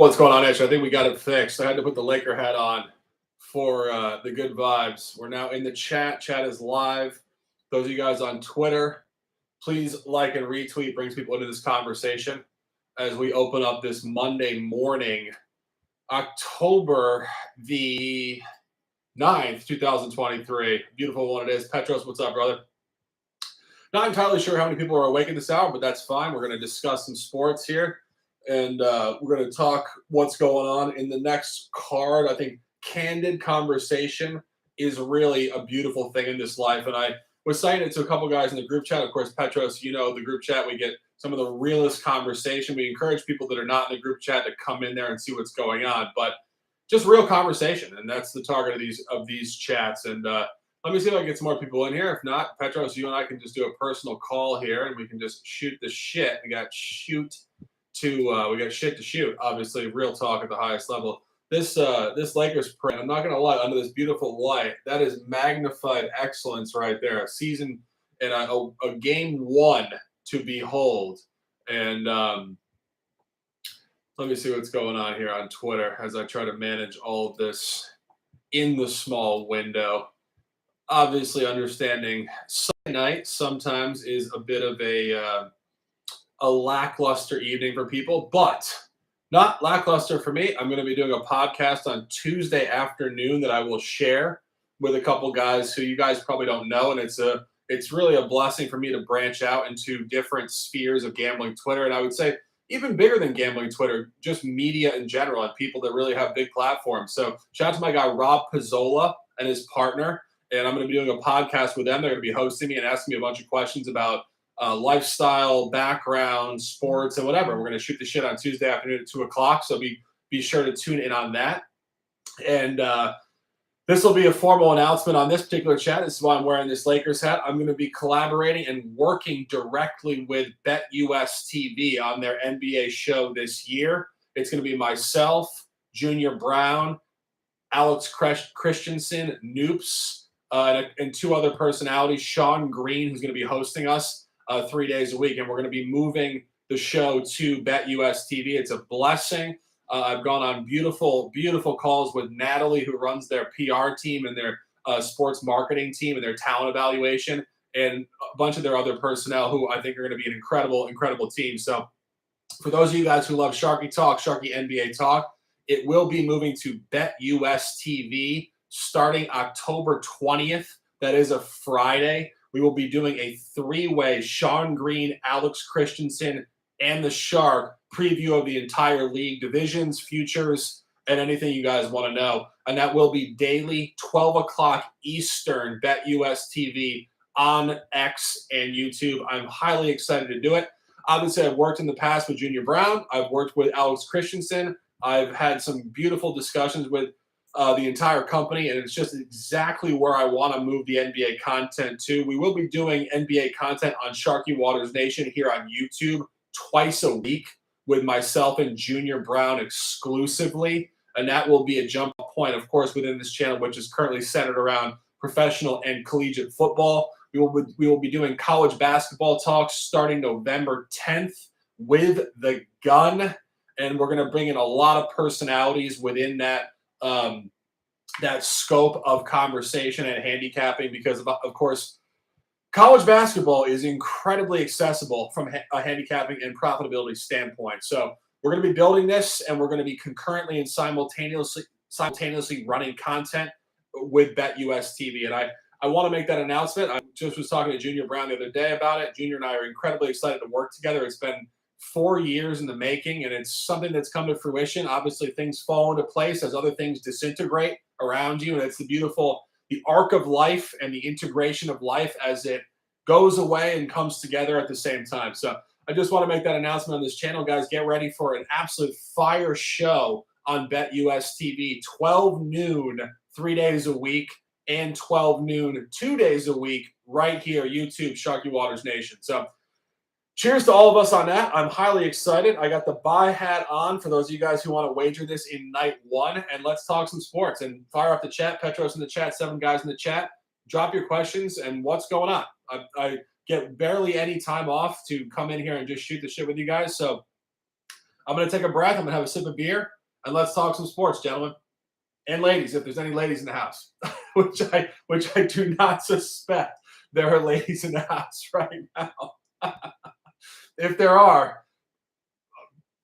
What's going on, Ish? I think we got it fixed. I had to put the Laker hat on for the good vibes. We're now in the chat. Chat is live. Those of you guys on Twitter, please like and retweet. Brings people into this conversation as we open up this Monday morning, October the 9th, 2023. Beautiful one it is. Petros, what's up, brother? Not entirely sure how many people are awake at this hour, but that's fine. We're going to discuss some sports here. And we're going to talk what's going on in the next card. I think candid conversation is really a beautiful thing in this life. And I was saying it to a couple guys in the group chat. Of course, Petros, you know, the group chat, we get some of the realest conversation. We encourage people that are not in the group chat to come in there and see what's going on. But just real conversation. And that's the target of these chats. And let me see if I can get some more people in here. If not, Petros, you and I can just do a personal call here and we can just shoot the shit. We got shit to shoot. Obviously, real talk at the highest level. This Lakers print, I'm not gonna lie, under this beautiful light, that is magnified excellence right there. A season and a game one to behold. And let me see what's going on here on Twitter as I try to manage all of this in the small window. Obviously, understanding Sunday night sometimes is a bit of a lackluster evening for people, but not lackluster for me. I'm going to be doing a podcast on Tuesday afternoon that I will share with a couple guys who you guys probably don't know, and it's really a blessing for me to branch out into different spheres of gambling Twitter, and I would say even bigger than gambling Twitter, just media in general and people that really have big platforms. So shout out to my guy Rob Pizzola and his partner, and I'm going to be doing a podcast with them. They're going to be hosting me and asking me a bunch of questions about lifestyle, background, sports, and whatever. We're going to shoot the shit on Tuesday afternoon at 2 o'clock, so be sure to tune in on that. And this will be a formal announcement on this particular chat. This is why I'm wearing this Lakers hat. I'm going to be collaborating and working directly with BetUS TV on their NBA show this year. It's going to be myself, Junior Brown, Alex Christensen, Noops, and two other personalities, Sean Green, who's going to be hosting us 3 days a week, and we're going to be moving the show to BetUS TV. It's a blessing. I've gone on beautiful, beautiful calls with Natalie, who runs their PR team and their sports marketing team and their talent evaluation, and a bunch of their other personnel who I think are going to be an incredible, incredible team. So for those of you guys who love Sharky Talk, Sharky NBA Talk, it will be moving to BetUS TV starting October 20th. That is a Friday. We will be doing a three-way Sean Green, Alex Christensen, and the Shark preview of the entire league, divisions, futures, and anything you guys want to know. And that will be daily, 12 o'clock Eastern, BetUS TV on X and YouTube. I'm highly excited to do it. Obviously, I've worked in the past with Junior Brown. I've worked with Alex Christensen. I've had some beautiful discussions with the entire company, and it's just exactly where I want to move the NBA content to. We will be doing NBA content on Sharky Waters Nation here on YouTube twice a week with myself and Junior Brown exclusively, and that will be a jump point, of course, within this channel, which is currently centered around professional and collegiate football. We will be doing college basketball talks starting November 10th with the Gun, and we're going to bring in a lot of personalities within that scope of conversation and handicapping, because of course, college basketball is incredibly accessible from a handicapping and profitability standpoint. So we're going to be building this, and we're going to be concurrently and simultaneously running content with BetUS TV. And I want to make that announcement. I just was talking to Junior Brown the other day about it. Junior and I are incredibly excited to work together. It's been 4 years in the making, and it's something that's come to fruition. Obviously, things fall into place as other things disintegrate around you, and it's the arc of life and the integration of life as it goes away and comes together at the same time. So I just want to make that announcement on this channel, guys. Get ready for an absolute fire show on BetUS TV, 12 noon, 3 days a week, and 12 noon, 2 days a week, right here, YouTube, Sharky Waters Nation. So cheers to all of us on that. I'm highly excited. I got the buy hat on for those of you guys who want to wager this in night one, and let's talk some sports. And fire up the chat. Petros in the chat, 7 guys in the chat. Drop your questions and what's going on. I get barely any time off to come in here and just shoot the shit with you guys. So I'm going to take a breath. I'm going to have a sip of beer, and let's talk some sports, gentlemen and ladies, if there's any ladies in the house, which I do not suspect there are ladies in the house right now. If there are,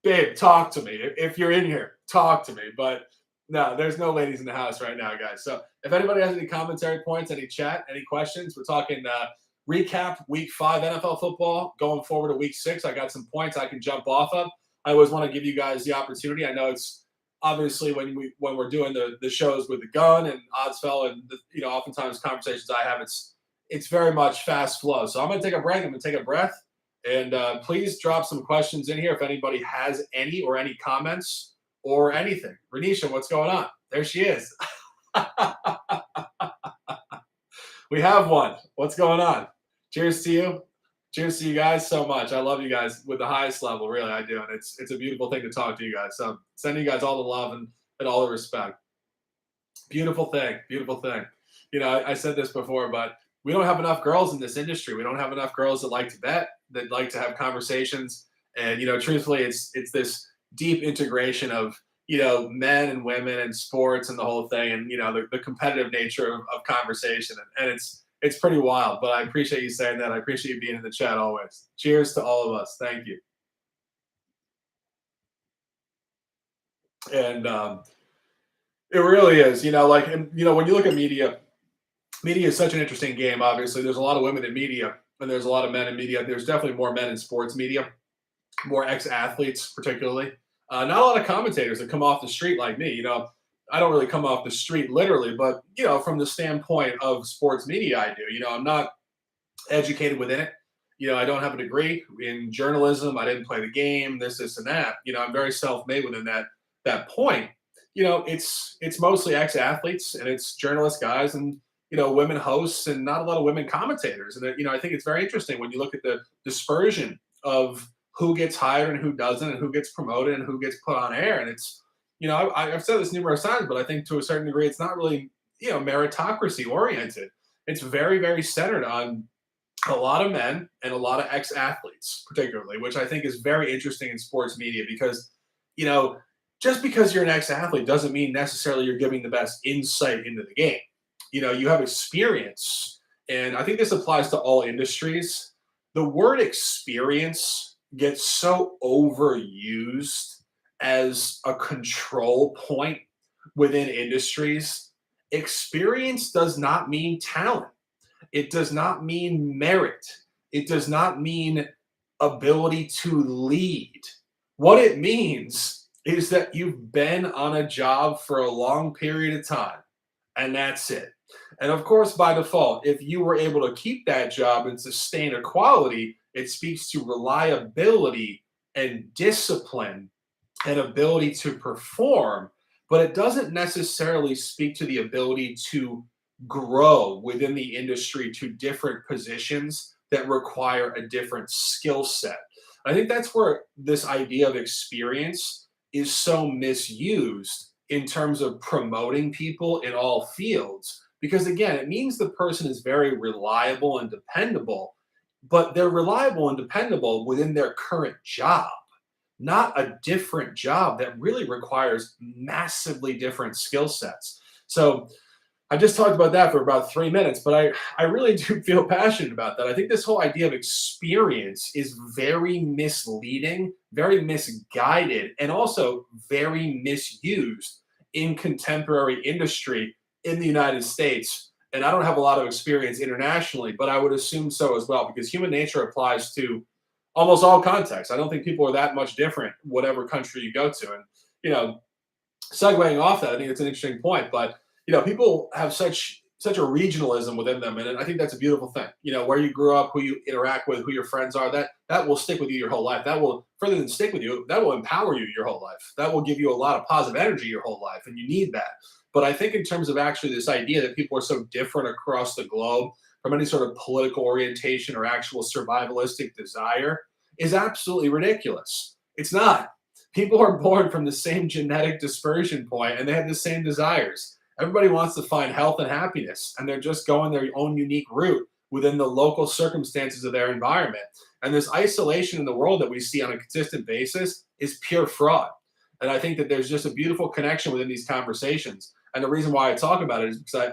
babe, talk to me. If you're in here, talk to me. But no, there's no ladies in the house right now, guys. So if anybody has any commentary points, any chat, any questions, we're talking recap week 5 NFL football going forward to week 6. I got some points I can jump off of. I always want to give you guys the opportunity. I know it's obviously when we're doing the shows with the gun and Oddsfell and oftentimes conversations I have, it's very much fast flow. So I'm going to take a break. I'm going to take a breath. And please drop some questions in here if anybody has any comments or anything. Renisha, what's going on? There she is. We have one. What's going on? Cheers to you. Cheers to you guys so much. I love you guys with the highest level. Really, I do. And it's a beautiful thing to talk to you guys. So sending you guys all the love and all the respect. Beautiful thing. Beautiful thing. I said this before, but we don't have enough girls in this industry. We don't have enough girls that like to bet, that like to have conversations. And, truthfully, it's this deep integration of, men and women and sports and the whole thing. And, the competitive nature of conversation. And it's pretty wild, but I appreciate you saying that. I appreciate you being in the chat always. Cheers to all of us. Thank you. And it really is, when you look at media is such an interesting game. Obviously, there's a lot of women in media and there's a lot of men in media. There's definitely more men in sports media, more ex-athletes, particularly. Not a lot of commentators that come off the street like me. I don't really come off the street literally, but from the standpoint of sports media, I do. I'm not educated within it. I don't have a degree in journalism. I didn't play the game, this, and that. I'm very self-made within that point. It's mostly ex-athletes and it's journalist guys and women hosts and not a lot of women commentators. And I think it's very interesting when you look at the dispersion of who gets hired and who doesn't, and who gets promoted and who gets put on air. And it's I've said this numerous times, but I think to a certain degree, it's not really, meritocracy oriented. It's very, very centered on a lot of men and a lot of ex-athletes, particularly, which I think is very interesting in sports media because, just because you're an ex-athlete doesn't mean necessarily you're giving the best insight into the game. You have experience, and I think this applies to all industries. The word experience gets so overused as a control point within industries. Experience does not mean talent. It does not mean merit. It does not mean ability to lead. What it means is that you've been on a job for a long period of time, and that's it. And of course, by default, if you were able to keep that job and sustain a quality, it speaks to reliability and discipline and ability to perform, but it doesn't necessarily speak to the ability to grow within the industry to different positions that require a different skill set. I think that's where this idea of experience is so misused in terms of promoting people in all fields. Because again, it means the person is very reliable and dependable, but they're reliable and dependable within their current job, not a different job that really requires massively different skill sets. So I just talked about that for about 3 minutes, but I really do feel passionate about that. I think this whole idea of experience is very misleading, very misguided, and also very misused in contemporary industry in the United States. And I don't have a lot of experience internationally, but I would assume so as well, because human nature applies to almost all contexts. I don't think people are that much different, whatever country you go to. And, segueing off that, I think it's an interesting point, but people have such a regionalism within them, and I think that's a beautiful thing. Where you grew up, who you interact with, who your friends are, that will stick with you your whole life. That will, further than stick with you, that will empower you your whole life. That will give you a lot of positive energy your whole life, and you need that. But I think in terms of actually this idea that people are so different across the globe from any sort of political orientation or actual survivalistic desire is absolutely ridiculous. It's not. People are born from the same genetic dispersion point, and they have the same desires. Everybody wants to find health and happiness, and they're just going their own unique route within the local circumstances of their environment. And this isolation in the world that we see on a consistent basis is pure fraud. And I think that there's just a beautiful connection within these conversations. And the reason why I talk about it is because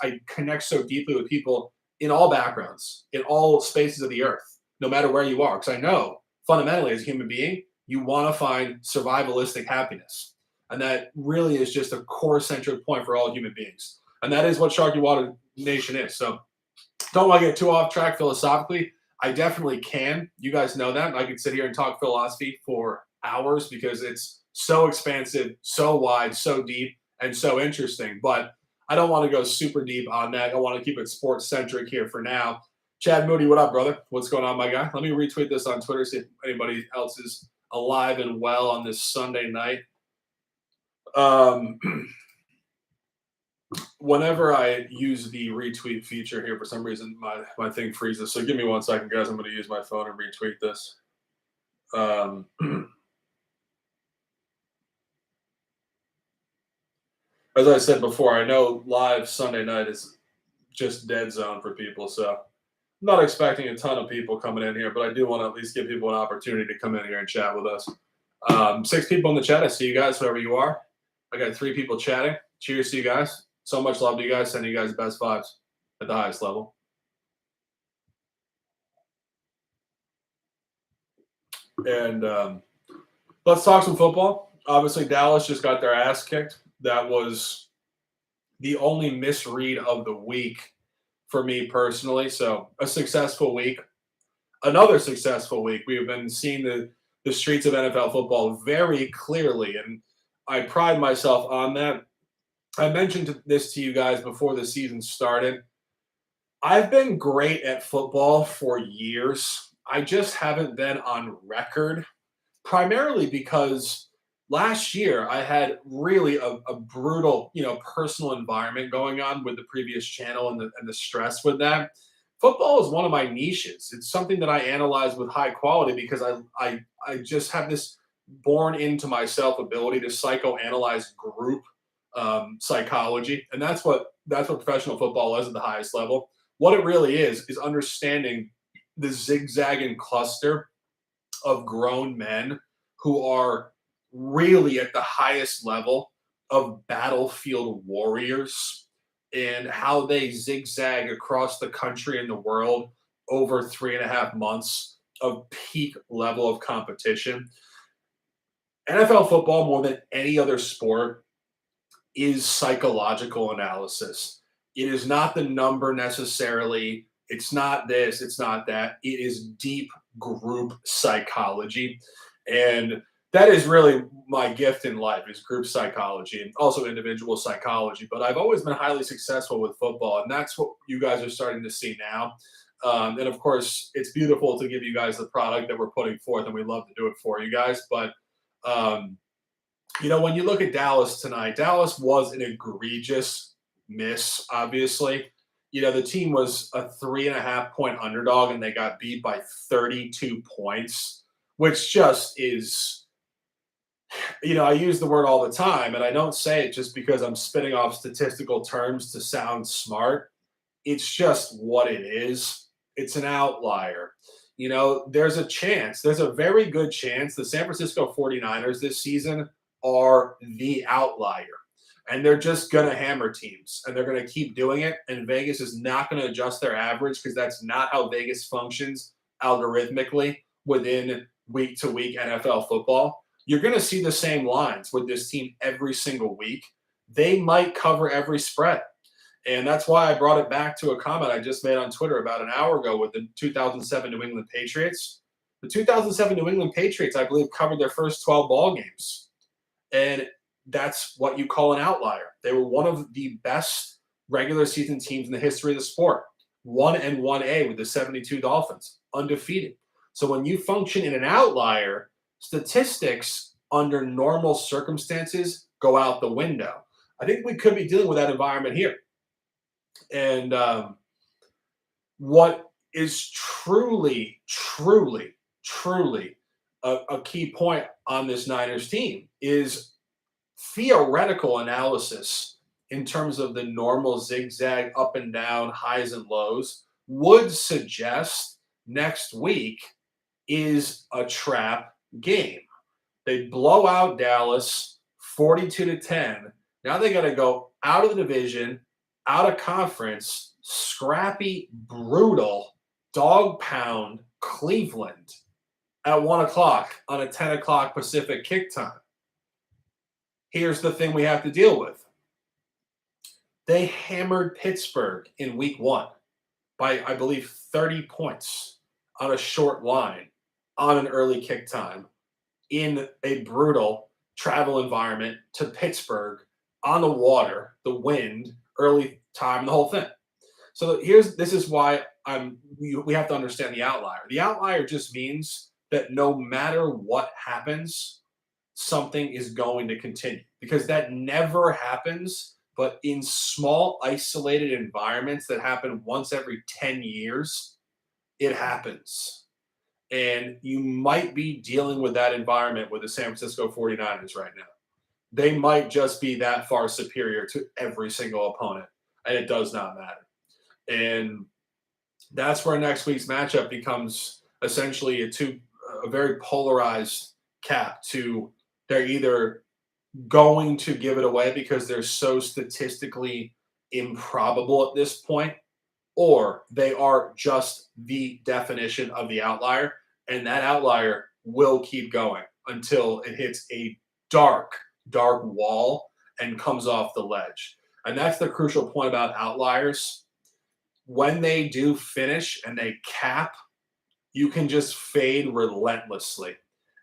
I connect so deeply with people in all backgrounds, in all spaces of the earth, no matter where you are. Because I know fundamentally as a human being, you want to find survivalistic happiness. And that really is just a core centric point for all human beings. And that is what Sharky Water Nation is. So don't want to get too off track philosophically. I definitely can. You guys know that. I could sit here and talk philosophy for hours because it's so expansive, so wide, so deep, and so interesting. But I don't want to go super deep on that. I want to keep it sports centric here for now. Chad Moody, what up, brother? What's going on, my guy? Let me retweet this on Twitter, see if anybody else is alive and well on this Sunday night. Whenever I use the retweet feature here, for some reason my thing freezes. So give me 1 second, guys. I'm going to use my phone and retweet this. As I said before, I know live Sunday night is just dead zone for people. So I'm not expecting a ton of people coming in here, but I do want to at least give people an opportunity to come in here and chat with us. 6 people in the chat. I see you guys, whoever you are. I got 3 people chatting. Cheers to you guys. So much love to you guys. Sending you guys the best vibes at the highest level. And let's talk some football. Obviously, Dallas just got their ass kicked. That was the only misread of the week for me personally. So a successful week. Another successful week. We've been seeing the streets of NFL football very clearly, and I pride myself on that. I mentioned this to you guys before the season started. I've been great at football for years. I just haven't been on record, primarily because last year I had really a brutal, personal environment going on with the previous channel and the stress with that. Football is one of my niches. It's something that I analyze with high quality because I just have this born into myself ability to psychoanalyze group psychology, and that's what professional football is at the highest level. What it really is understanding the zigzag and cluster of grown men who are really at the highest level of battlefield warriors and how they zigzag across the country and the world over 3.5 months of peak level of competition. NFL football, more than any other sport, is psychological analysis. It is not the number necessarily. It's not this, it's not that. It is deep group psychology. And that is really my gift in life is group psychology and also individual psychology. But I've always been highly successful with football, and that's what you guys are starting to see now. And of course, it's beautiful to give you guys the product that we're putting forth, and we love to do it for you guys. But when you look at Dallas tonight, Dallas was an egregious miss, obviously. The team was a 3.5-point underdog, and they got beat by 32 points, which just is, I use the word all the time, and I don't say it just because I'm spitting off statistical terms to sound smart. It's just what it is. It's an outlier. There's a very good chance the San Francisco 49ers this season are the outlier. And they're just going to hammer teams. And they're going to keep doing it. And Vegas is not going to adjust their average because that's not how Vegas functions algorithmically within week-to-week NFL football. You're going to see the same lines with this team every single week. They might cover every spread. And that's why I brought it back to a comment I just made on Twitter about an hour ago with the 2007 New England Patriots. The 2007 New England Patriots, I believe, covered their first 12 ball games. And that's what you call an outlier. They were one of the best regular season teams in the history of the sport. 1-1A with the 72 Dolphins, undefeated. So when you function in an outlier, statistics under normal circumstances go out the window. I think we could be dealing with that environment here. And what is truly a key point on this Niners team is theoretical analysis in terms of the normal zigzag up and down, highs and lows, would suggest next week is a trap game. They blow out Dallas 42-10. Now they got to go out of the division, out of conference, scrappy, brutal, dog pound Cleveland at 1 o'clock on a 10 o'clock Pacific kick time. Here's the thing we have to deal with. They hammered Pittsburgh in week 1 by, I believe, 30 points on a short line on an early kick time in a brutal travel environment to Pittsburgh on the water, the wind, early time, the whole thing. So this is why we have to understand the outlier. The outlier just means that no matter what happens, something is going to continue, because that never happens, but in small isolated environments that happen once every 10 years, it happens. And you might be dealing with that environment with the San Francisco 49ers right now. They might just be that far superior to every single opponent, and it does not matter. And that's where next week's matchup becomes essentially a very polarized cap to they're either going to give it away because they're so statistically improbable at this point, or they are just the definition of the outlier, and that outlier will keep going until it hits a dark wall and comes off the ledge. And that's the crucial point about outliers. When they do finish and they cap, you can just fade relentlessly,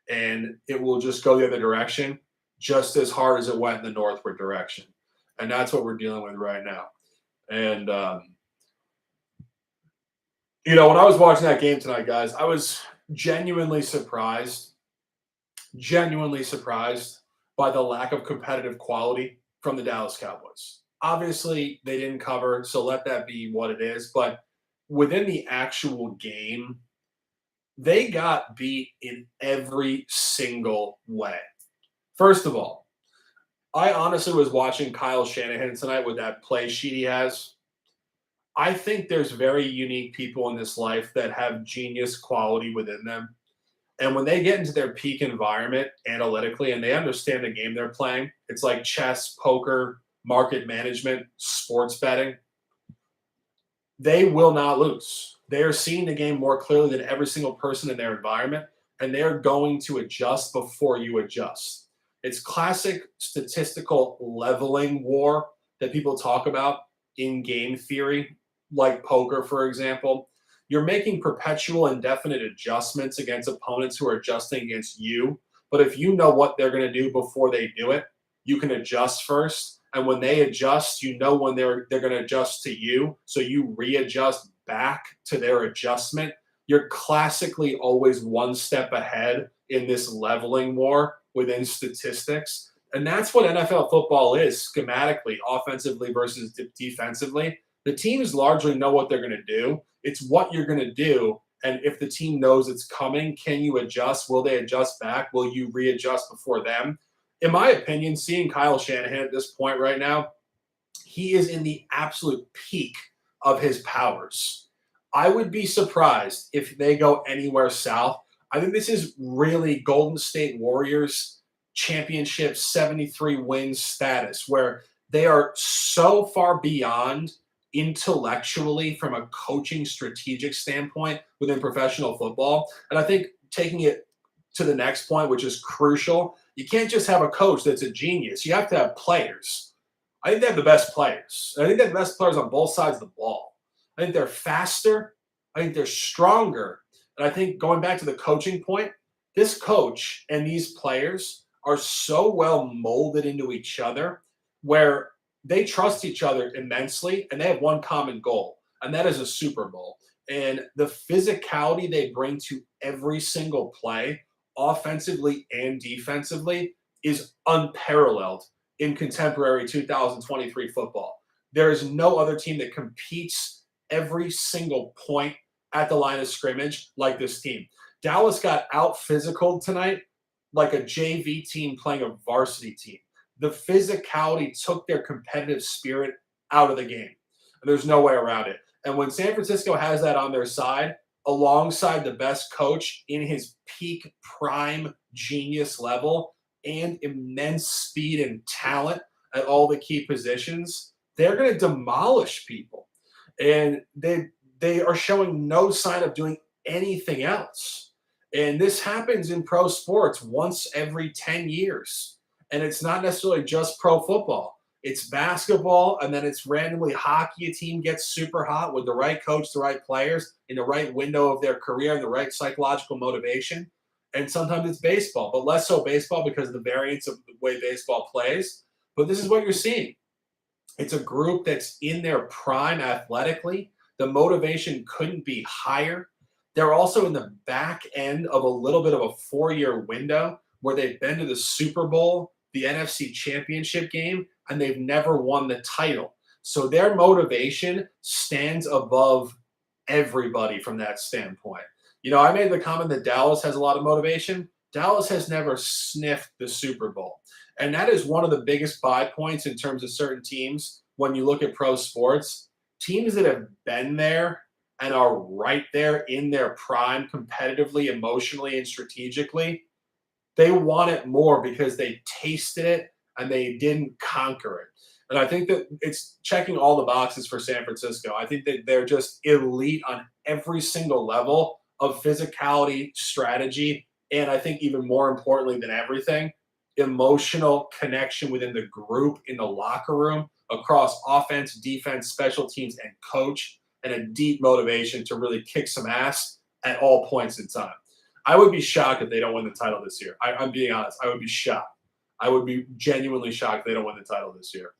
and it will just go the other direction just as hard as it went in the northward direction. And that's what we're dealing with right now. And, when I was watching that game tonight, guys, I was genuinely surprised by the lack of competitive quality from the Dallas Cowboys. Obviously, they didn't cover, so let that be what it is. But within the actual game, they got beat in every single way. First of all, I honestly was watching Kyle Shanahan tonight with that play sheet he has. I think there's very unique people in this life that have genius quality within them. And when they get into their peak environment analytically and they understand the game they're playing, it's like chess, poker, market management, sports betting. They will not lose. They are seeing the game more clearly than every single person in their environment, and they're going to adjust before you adjust. It's classic statistical leveling war that people talk about in game theory, like poker, for example. You're making perpetual indefinite adjustments against opponents who are adjusting against you. But if you know what they're going to do before they do it, you can adjust first. And when they adjust, you know when they're going to adjust to you. So you readjust back to their adjustment. You're classically always one step ahead in this leveling war within statistics. And that's what NFL football is schematically, offensively versus defensively. The teams largely know what they're going to do. It's what you're going to do. And if the team knows it's coming, can you adjust? Will they adjust back? Will you readjust before them? In my opinion, seeing Kyle Shanahan at this point right now, he is in the absolute peak of his powers. I would be surprised if they go anywhere south. I think this is really Golden State Warriors championship 73 wins status, where they are so far beyond intellectually from a coaching strategic standpoint within professional football. And I think taking it to the next point, which is crucial, you can't just have a coach that's a genius. You have to have players. I think they have the best players. I think they have the best players on both sides of the ball. I think they're faster. I think they're stronger. And I think going back to the coaching point, this coach and these players are so well molded into each other where they trust each other immensely, and they have one common goal, and that is a Super Bowl. And the physicality they bring to every single play, offensively and defensively, is unparalleled in contemporary 2023 football. There is no other team that competes every single point at the line of scrimmage like this team. Dallas got out physical tonight like a JV team playing a varsity team. The physicality took their competitive spirit out of the game. And there's no way around it. And when San Francisco has that on their side, alongside the best coach in his peak prime genius level and immense speed and talent at all the key positions, they're going to demolish people. And they are showing no sign of doing anything else. And this happens in pro sports once every 10 years. And it's not necessarily just pro football. It's basketball, and then it's randomly hockey. A team gets super hot with the right coach, the right players, in the right window of their career, and the right psychological motivation. And sometimes it's baseball, but less so baseball because of the variance of the way baseball plays. But this is what you're seeing. It's a group that's in their prime athletically. The motivation couldn't be higher. They're also in the back end of a little bit of a 4-year window where they've been to the Super Bowl, the NFC Championship game, and they've never won the title. So their motivation stands above everybody from that standpoint. I made the comment that Dallas has a lot of motivation. Dallas has never sniffed the Super Bowl. And that is one of the biggest buy points in terms of certain teams when you look at pro sports. Teams that have been there and are right there in their prime competitively, emotionally, and strategically, they want it more because they tasted it and they didn't conquer it. And I think that it's checking all the boxes for San Francisco. I think that they're just elite on every single level of physicality, strategy, and I think even more importantly than everything, emotional connection within the group, in the locker room, across offense, defense, special teams, and coach, and a deep motivation to really kick some ass at all points in time. I would be shocked if they don't win the title this year. I'm being honest. I would be shocked. I would be genuinely shocked if they don't win the title this year.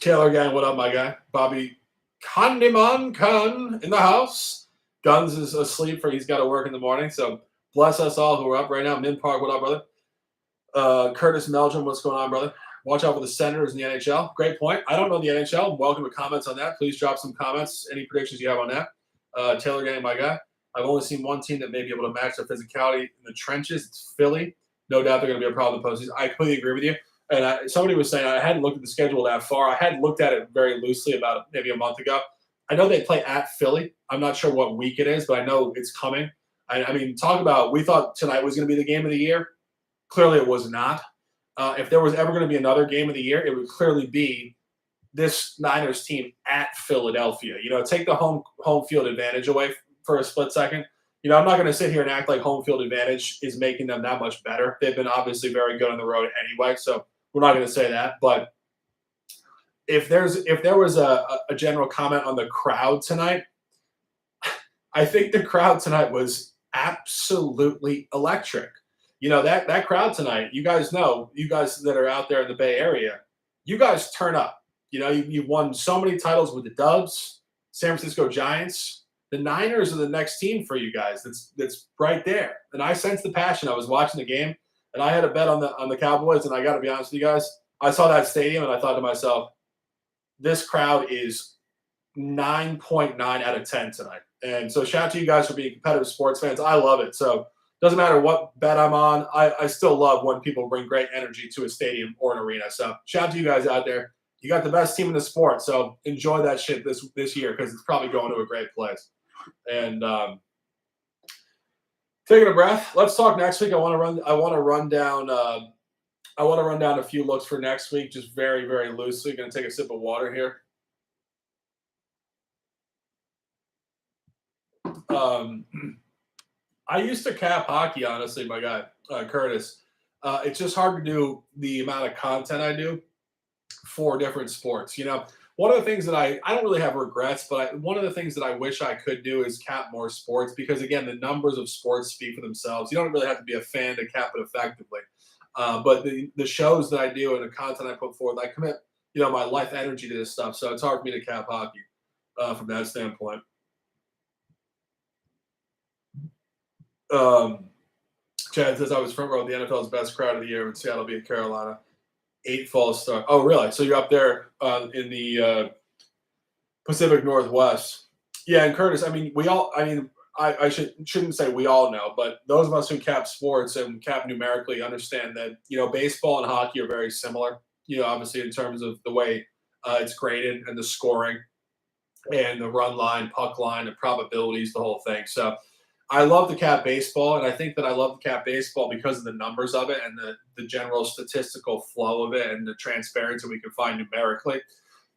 Taylor Gang, what up, my guy? Bobby Condiman Khan in the house. Guns is asleep he's got to work in the morning. So bless us all who are up right now. Min Park, what up, brother? Curtis Meldrum, what's going on, brother? Watch out for the Senators in the NHL. Great point. I don't know the NHL. Welcome to comments on that. Please drop some comments. Any predictions you have on that? Taylor Gang, my guy. I've only seen one team that may be able to match their physicality in the trenches. It's Philly. No doubt they're going to be a problem in the postseason. I completely agree with you. And somebody was saying, I hadn't looked at the schedule that far. I had looked at it very loosely about maybe a month ago. I know they play at Philly. I'm not sure what week it is, but I know it's coming. I mean, talk about, we thought tonight was going to be the game of the year. Clearly it was not. If there was ever going to be another game of the year, it would clearly be this Niners team at Philadelphia. Take the home field advantage away for a split second. I'm not going to sit here and act like home field advantage is making them that much better. They've been obviously very good on the road anyway, so we're not going to say that. But if there was a general comment on the crowd tonight, I think the crowd tonight was absolutely electric. That crowd tonight, you guys that are out there in the Bay Area, you guys turn up. You've won so many titles with the Dubs, San Francisco Giants. The Niners are the next team for you guys. That's right there. And I sensed the passion. I was watching the game, and I had a bet on the Cowboys. And I got to be honest with you guys, I saw that stadium, and I thought to myself, this crowd is 9.9 out of 10 tonight. And so shout out to you guys for being competitive sports fans. I love it. So doesn't matter what bet I'm on. I still love when people bring great energy to a stadium or an arena. So shout out to you guys out there. You got the best team in the sport. So enjoy that shit this year because it's probably going to a great place. And taking a breath. Let's talk next week. I want to run down a few looks for next week, just very, very loosely. Going to take a sip of water here. I used to cap hockey, honestly, my guy, Curtis. It's just hard to do the amount of content I do for different sports. One of the things that I don't really have regrets, but one of the things that I wish I could do is cap more sports because, again, the numbers of sports speak for themselves. You don't really have to be a fan to cap it effectively. But the shows that I do and the content I put forth, I commit, my life energy to this stuff. So it's hard for me to cap hockey from that standpoint. Chad says I was front row of the NFL's best crowd of the year in Seattle beat Carolina. 8 false start. Oh, really? So you're up there in the Pacific Northwest. Yeah, and Curtis, I shouldn't say we all know, but those of us who cap sports and cap numerically understand that, baseball and hockey are very similar, obviously in terms of the way it's graded and the scoring. and the run line, puck line, the probabilities, the whole thing. So I love the cap baseball, and I think that I love the cap baseball because of the numbers of it and the general statistical flow of it and the transparency we can find numerically.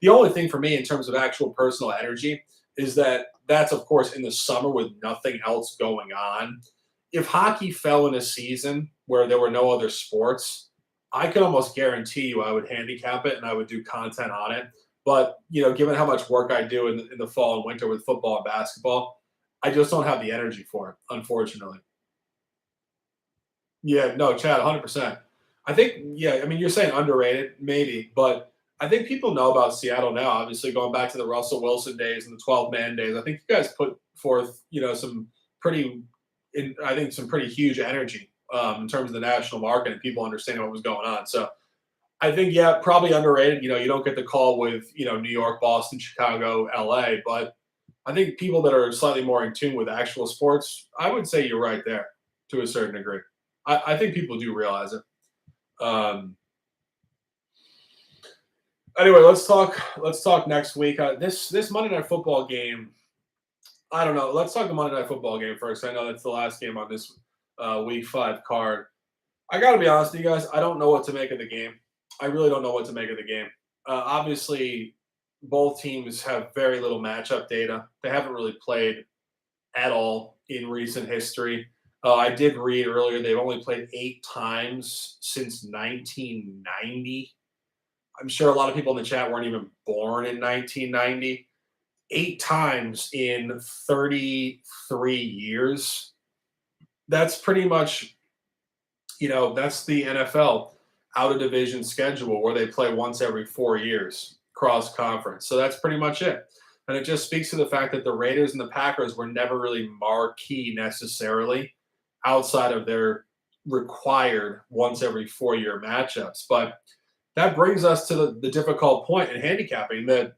The only thing for me in terms of actual personal energy is that that's, of course, in the summer with nothing else going on. If hockey fell in a season where there were no other sports, I could almost guarantee you I would handicap it and I would do content on it. But, given how much work I do in the fall and winter with football and basketball, I just don't have the energy for it, unfortunately. Yeah, no, Chad, 100%. I think, yeah, I mean, you're saying underrated, maybe, but I think people know about Seattle now. Obviously, going back to the Russell Wilson days and the 12-man days, I think you guys put forth, some pretty, I think some pretty huge energy in terms of the national market and people understanding what was going on. So I think, yeah, probably underrated. You don't get the call with, New York, Boston, Chicago, LA, but I think people that are slightly more in tune with actual sports, I would say you're right there to a certain degree. I think people do realize it. Um, anyway, let's talk. Let's talk next week. This Monday Night Football game. I don't know. Let's talk the Monday Night Football game first. I know that's the last game on this Week 5 card. I got to be honest with you guys. I don't know what to make of the game. I really don't know what to make of the game. Obviously, both teams have very little matchup data. They haven't really played at all in recent history. I did read earlier they've only played 8 times since 1990. I'm sure a lot of people in the chat weren't even born in 1990. 8 times in 33 years. That's pretty much, that's the NFL out of division schedule where they play once every 4 years cross conference. So that's pretty much it. And it just speaks to the fact that the Raiders and the Packers were never really marquee necessarily outside of their required once every 4-year matchups. But that brings us to the difficult point in handicapping that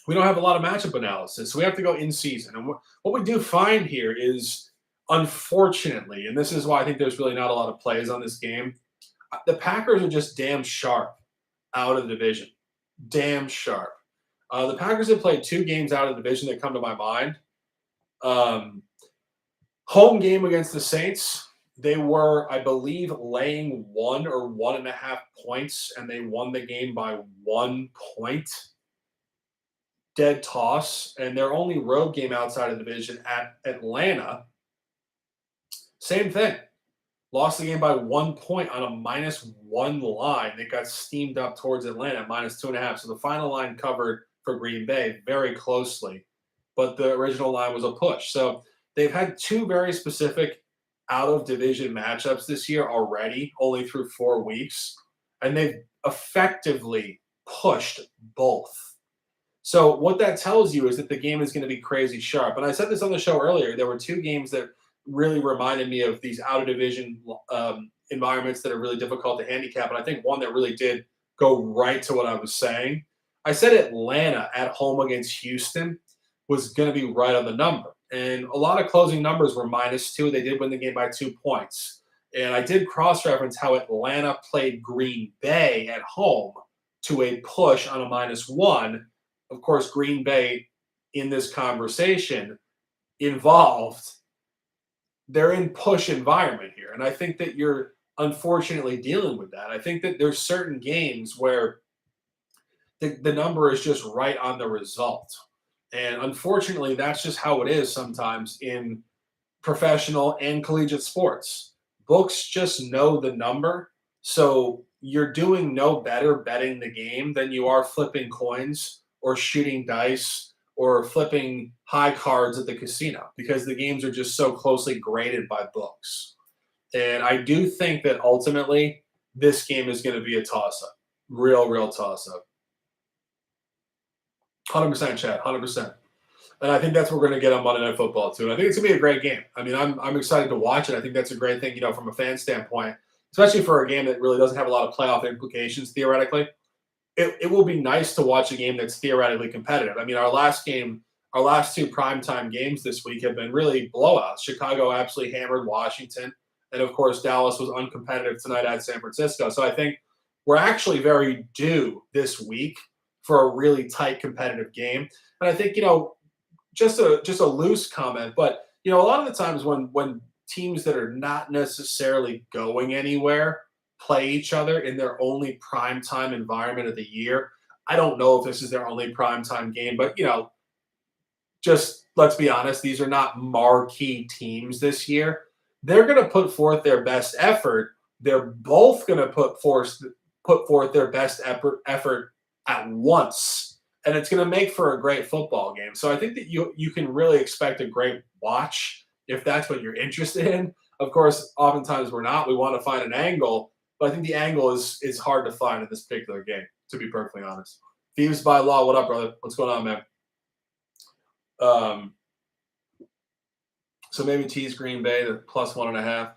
we don't have a lot of matchup analysis. So we have to go in season. And what we do find here is, unfortunately, and this is why I think there's really not a lot of plays on this game, the Packers are just damn sharp out of the division. Damn sharp. The Packers have played 2 games out of the division that come to my mind. Home game against the Saints, they were, I believe, laying 1 or 1.5 points, and they won the game by 1 point. Dead toss. And their only road game outside of the division at Atlanta, same thing. Lost the game by 1 point on a -1 line. They got steamed up towards Atlanta, -2.5. So the final line covered for Green Bay very closely, but the original line was a push. So they've had 2 very specific out-of-division matchups this year already, only through 4 weeks, and they've effectively pushed both. So what that tells you is that the game is going to be crazy sharp. And I said this on the show earlier. There were 2 games that really reminded me of these out-of-division environments that are really difficult to handicap. And I think one that really did go right to what I was saying. I said Atlanta at home against Houston was going to be right on the number. And a lot of closing numbers were -2. They did win the game by 2 points. And I did cross-reference how Atlanta played Green Bay at home to a push on a -1. Of course, Green Bay in this conversation involved, they're in push environment here. And I think that you're unfortunately dealing with that. I think that there's certain games where the number is just right on the result. And unfortunately, that's just how it is sometimes in professional and collegiate sports. Books just know the number. So you're doing no better betting the game than you are flipping coins or shooting dice or flipping high cards at the casino because the games are just so closely graded by books. And I do think that ultimately this game is going to be a toss-up. Real toss-up. 100% chat, 100%. And I think that's what we're going to get on Monday Night Football, too. And I think it's going to be a great game. I mean, I'm excited to watch it. I think that's a great thing, from a fan standpoint, especially for a game that really doesn't have a lot of playoff implications, theoretically. It will be nice to watch a game that's theoretically competitive. I mean, our last 2 primetime games this week have been really blowouts. Chicago absolutely hammered Washington. And, of course, Dallas was uncompetitive tonight at San Francisco. So I think we're actually very due this week for a really tight competitive game. And I think, just a loose comment, but a lot of the times when teams that are not necessarily going anywhere play each other in their only primetime environment of the year. I don't know if this is their only primetime game, but just let's be honest, these are not marquee teams this year. They're going to put forth their best effort. They're both going to put forth their best effort at once, and it's going to make for a great football game. So I think that you can really expect a great watch if that's what you're interested in. Of course, oftentimes we're not. We want to find an angle, but I think the angle is hard to find in this particular game, to be perfectly honest. Thieves by Law, what up, brother? What's going on, man? So maybe tease Green Bay to +1.5.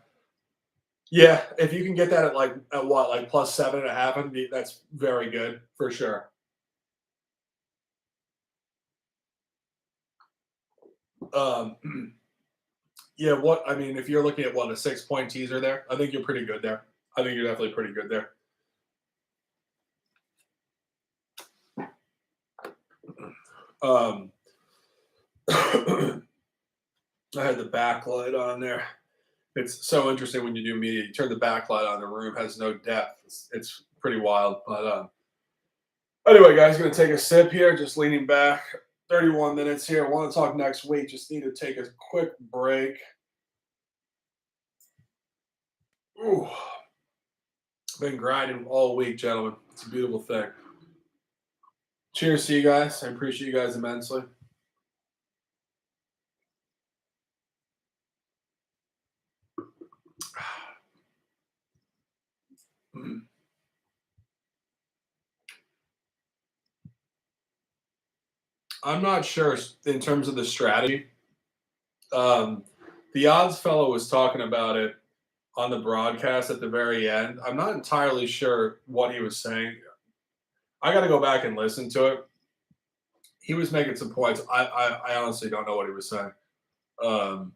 Yeah, if you can get that at what, like +7.5, I think that's very good for sure. Um, yeah, what I mean, if you're looking at a 6-point teaser there, I think you're pretty good there. I think you're definitely pretty good there. I had the backlight on there. It's so interesting when you do media. You turn the backlight on, the room has no depth. It's pretty wild. But anyway, guys, going to take a sip here, just leaning back. 31 minutes here. I want to talk next week. Just need to take a quick break. Ooh. Been grinding all week, gentlemen. It's a beautiful thing. Cheers to you guys. I appreciate you guys immensely. I'm not sure in terms of the strategy. The odds fellow was talking about it on the broadcast at the very end. I'm not entirely sure what he was saying. I got to go back and listen to it. He was making some points. I honestly don't know what he was saying. Oh,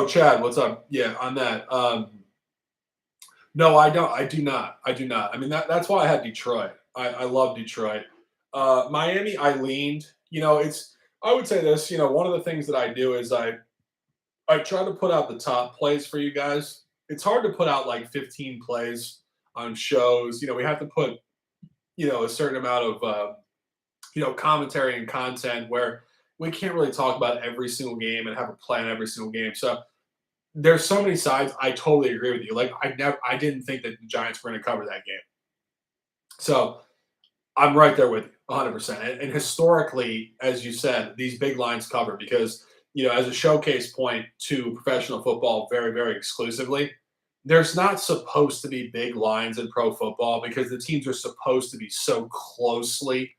Chad, what's up? Yeah, on that. No, I don't. I do not. I do not. I mean, that's why I had Detroit. I love Detroit. Miami, I leaned. I would say this. One of the things that I do is I try to put out the top plays for you guys. It's hard to put out like 15 plays on shows. We have to put a certain amount of commentary and content where we can't really talk about every single game and have a plan every single game. So there's so many sides. I totally agree with you. Like I didn't think that the Giants were going to cover that game. So I'm right there with you 100%. And historically, as you said, these big lines cover because, as a showcase point to professional football very, very exclusively, there's not supposed to be big lines in pro football because the teams are supposed to be so closely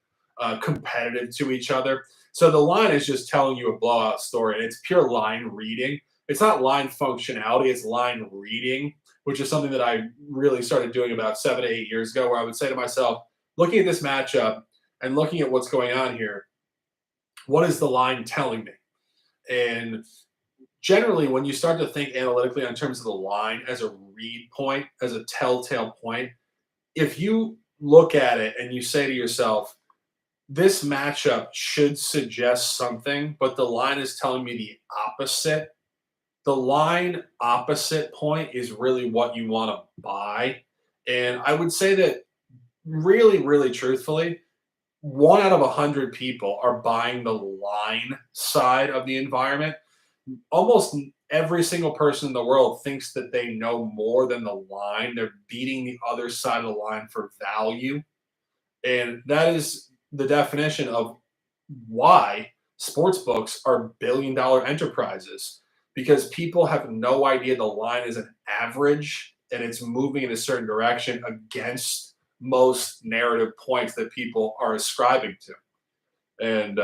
competitive to each other. So the line is just telling you a blowout story. And it's pure line reading. It's not line functionality, it's line reading, which is something that I really started doing about 7 to 8 years ago, where I would say to myself, looking at this matchup and looking at what's going on here, what is the line telling me? And generally, when you start to think analytically in terms of the line as a read point, as a telltale point, if you look at it and you say to yourself, this matchup should suggest something, but the line is telling me the opposite. The line opposite point is really what you want to buy. And I would say that really, really truthfully, 1 out of 100 people are buying the line side of the environment. Almost every single person in the world thinks that they know more than the line. They're beating the other side of the line for value. And that is the definition of why sports books are billion-dollar enterprises, because people have no idea the line is an average and it's moving in a certain direction against most narrative points that people are ascribing to. And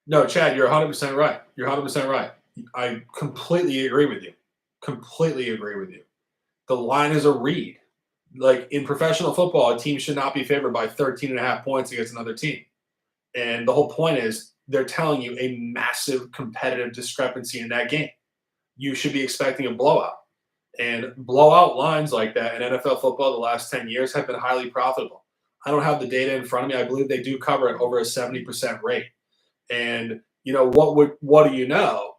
no, Chad, you're 100% right. You're 100% right. I completely agree with you. Completely agree with you. The line is a read. Like in professional football, a team should not be favored by 13.5 points against another team. And the whole point is they're telling you a massive competitive discrepancy in that game. You should be expecting a blowout. And blowout lines like that in NFL football the last 10 years have been highly profitable. I don't have the data in front of me. I believe they do cover it over a 70% rate. And what do you know?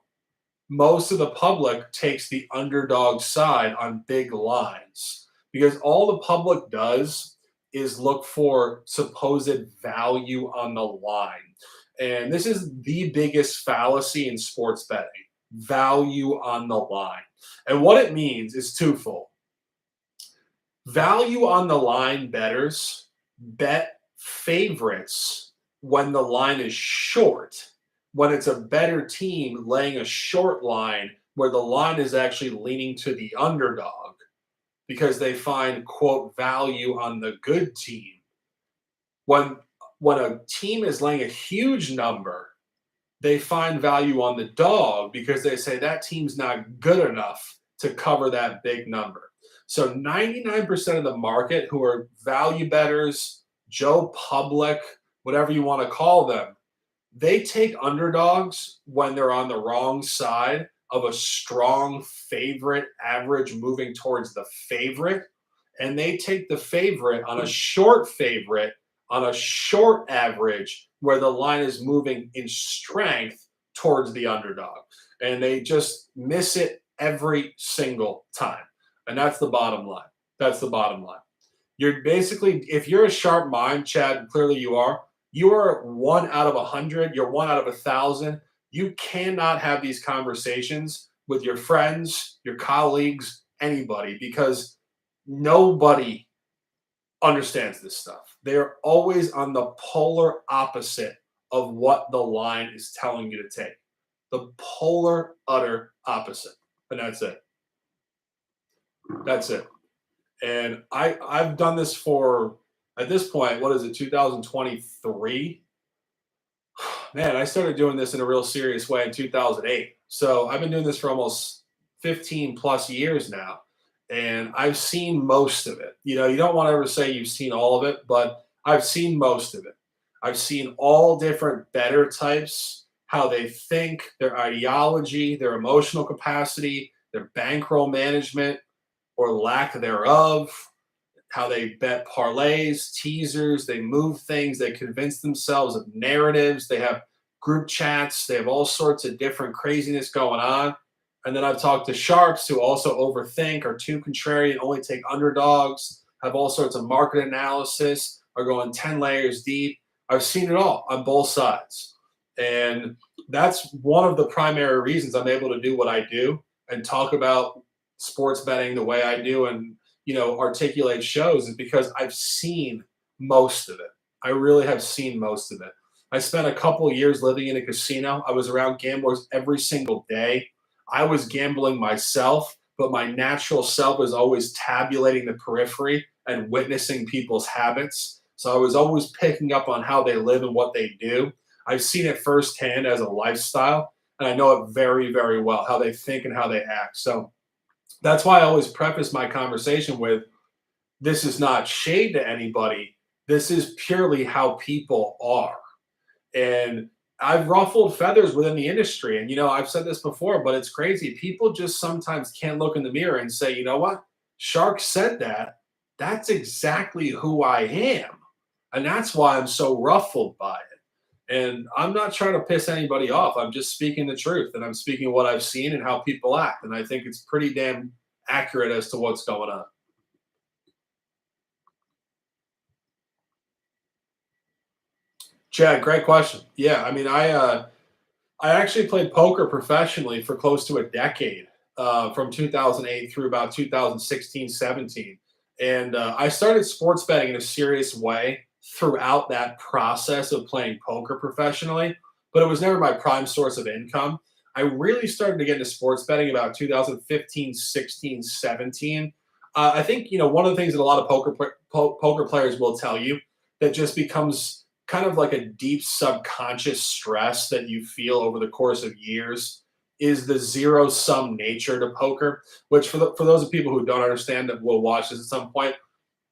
Most of the public takes the underdog side on big lines because all the public does is look for supposed value on the line. And this is the biggest fallacy in sports betting, value on the line. And what it means is twofold. Value on the line bettors bet favorites when the line is short, when it's a better team laying a short line where the line is actually leaning to the underdog because they find quote value on the good team. When a team is laying a huge number, they find value on the dog because they say that team's not good enough to cover that big number. So 99% of the market who are value bettors, Joe Public, whatever you want to call them, they take underdogs when they're on the wrong side of a strong favorite average moving towards the favorite. And they take the favorite on a short favorite on a short average where the line is moving in strength towards the underdog. And they just miss it every single time. And that's the bottom line. That's the bottom line. You're basically, if you're a sharp mind, Chad, clearly you are 1 out of 100, you're 1 out of 1,000. You cannot have these conversations with your friends, your colleagues, anybody, because nobody understands this stuff. They're always on the polar opposite of what the line is telling you to take. The polar, utter opposite. And that's it. That's it. And I've done this for, at this point, what is it, 2023? Man, I started doing this in a real serious way in 2008. So I've been doing this for almost 15 plus years now. And I've seen most of it. You don't want to ever say you've seen all of it, but I've seen most of it. I've seen all different bettor types, how they think, their ideology, their emotional capacity, their bankroll management or lack thereof, how they bet parlays, teasers, they move things, they convince themselves of narratives, they have group chats, they have all sorts of different craziness going on. And then I've talked to sharps who also overthink, are too contrarian, only take underdogs, have all sorts of market analysis, are going 10 layers deep. I've seen it all on both sides. And that's one of the primary reasons I'm able to do what I do and talk about sports betting the way I do and, articulate shows is because I've seen most of it. I really have seen most of it. I spent a couple years living in a casino. I was around gamblers every single day. I was gambling myself, but my natural self was always tabulating the periphery and witnessing people's habits. So I was always picking up on how they live and what they do. I've seen it firsthand as a lifestyle, and I know it very, very well, how they think and how they act. So that's why I always preface my conversation with, this is not shade to anybody. This is purely how people are. And I've ruffled feathers within the industry. And, I've said this before, but it's crazy. People just sometimes can't look in the mirror and say, you know what? Shark said that. That's exactly who I am. And that's why I'm so ruffled by it. And I'm not trying to piss anybody off. I'm just speaking the truth. And I'm speaking what I've seen and how people act. And I think it's pretty damn accurate as to what's going on. Chad, great question. Yeah, I mean, I actually played poker professionally for close to a decade, from 2008 through about 2016, 17. And I started sports betting in a serious way throughout that process of playing poker professionally, but it was never my prime source of income. I really started to get into sports betting about 2015, 16, 17. I think, one of the things that a lot of poker players will tell you that just becomes kind of like a deep subconscious stress that you feel over the course of years is the zero sum nature to poker, which for those of people who don't understand that will watch this at some point,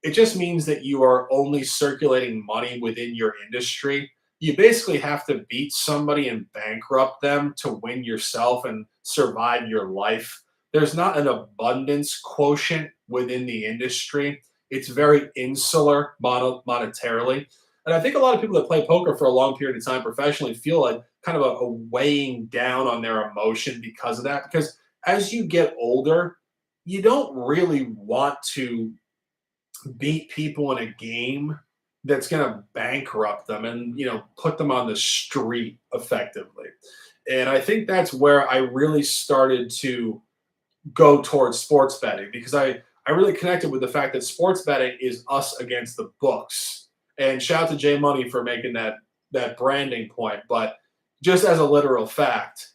it just means that you are only circulating money within your industry. You basically have to beat somebody and bankrupt them to win yourself and survive your life. there's not an abundance quotient within the industry. It's very insular monetarily. And I think a lot of people that play poker for a long period of time professionally feel like kind of a weighing down on their emotion because of that. Because as you get older, you don't really want to beat people in a game that's going to bankrupt them and put them on the street effectively. And I think that's where I really started to go towards sports betting because I really connected with the fact that sports betting is us against the books. And shout out to Jay Money for making that branding point. But just as a literal fact,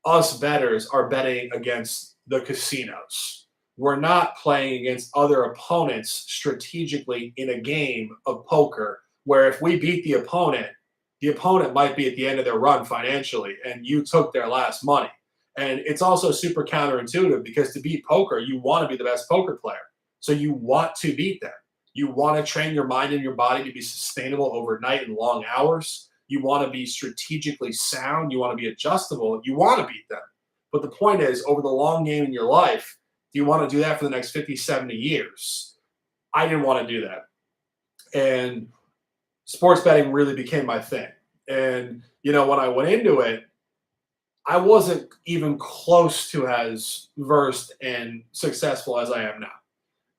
us bettors are betting against the casinos. We're not playing against other opponents strategically in a game of poker where if we beat the opponent might be at the end of their run financially and you took their last money. And it's also super counterintuitive because to beat poker, you want to be the best poker player. So you want to beat them. You want to train your mind and your body to be sustainable overnight and long hours. You want to be strategically sound. You want to be adjustable. You want to beat them. But the point is, over the long game in your life, do you want to do that for the next 50, 70 years? I didn't want to do that. And sports betting really became my thing. And, when I went into it, I wasn't even close to as versed and successful as I am now.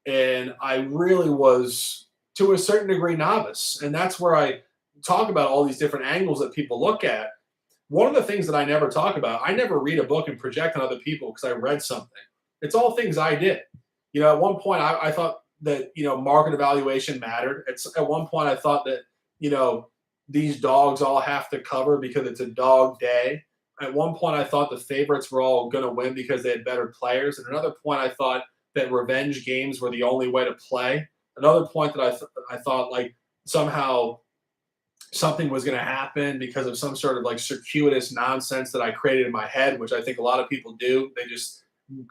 And I really was, to a certain degree, novice. And that's where I talk about all these different angles that people look at. One of the things that I never talk about, I never read a book and project on other people because I read something. It's all things I did. At one point, I thought that, market evaluation mattered. At one point, I thought that, these dogs all have to cover because it's a dog day. At one point, I thought the favorites were all going to win because they had better players. At another point, I thought that revenge games were the only way to play. Another point that I thought like somehow something was going to happen because of some sort of like circuitous nonsense that I created in my head, which I think a lot of people do.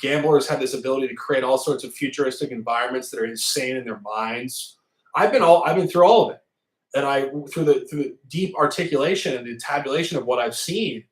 Gamblers have this ability to create all sorts of futuristic environments that are insane in their minds. I've been through all of it. And through the deep articulation and the tabulation of what I've seen,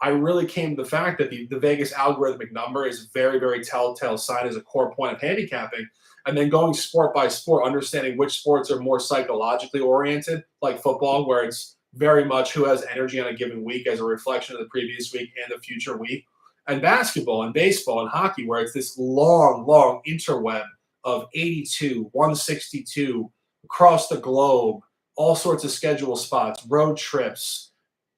I really came to the fact that the Vegas algorithmic number is a very, very telltale sign as a core point of handicapping. And then going sport by sport, understanding which sports are more psychologically oriented, like football, where it's very much who has energy on a given week as a reflection of the previous week and the future week. And basketball and baseball and hockey, where it's this long, long interweb of 82, 162 across the globe, all sorts of schedule spots, road trips,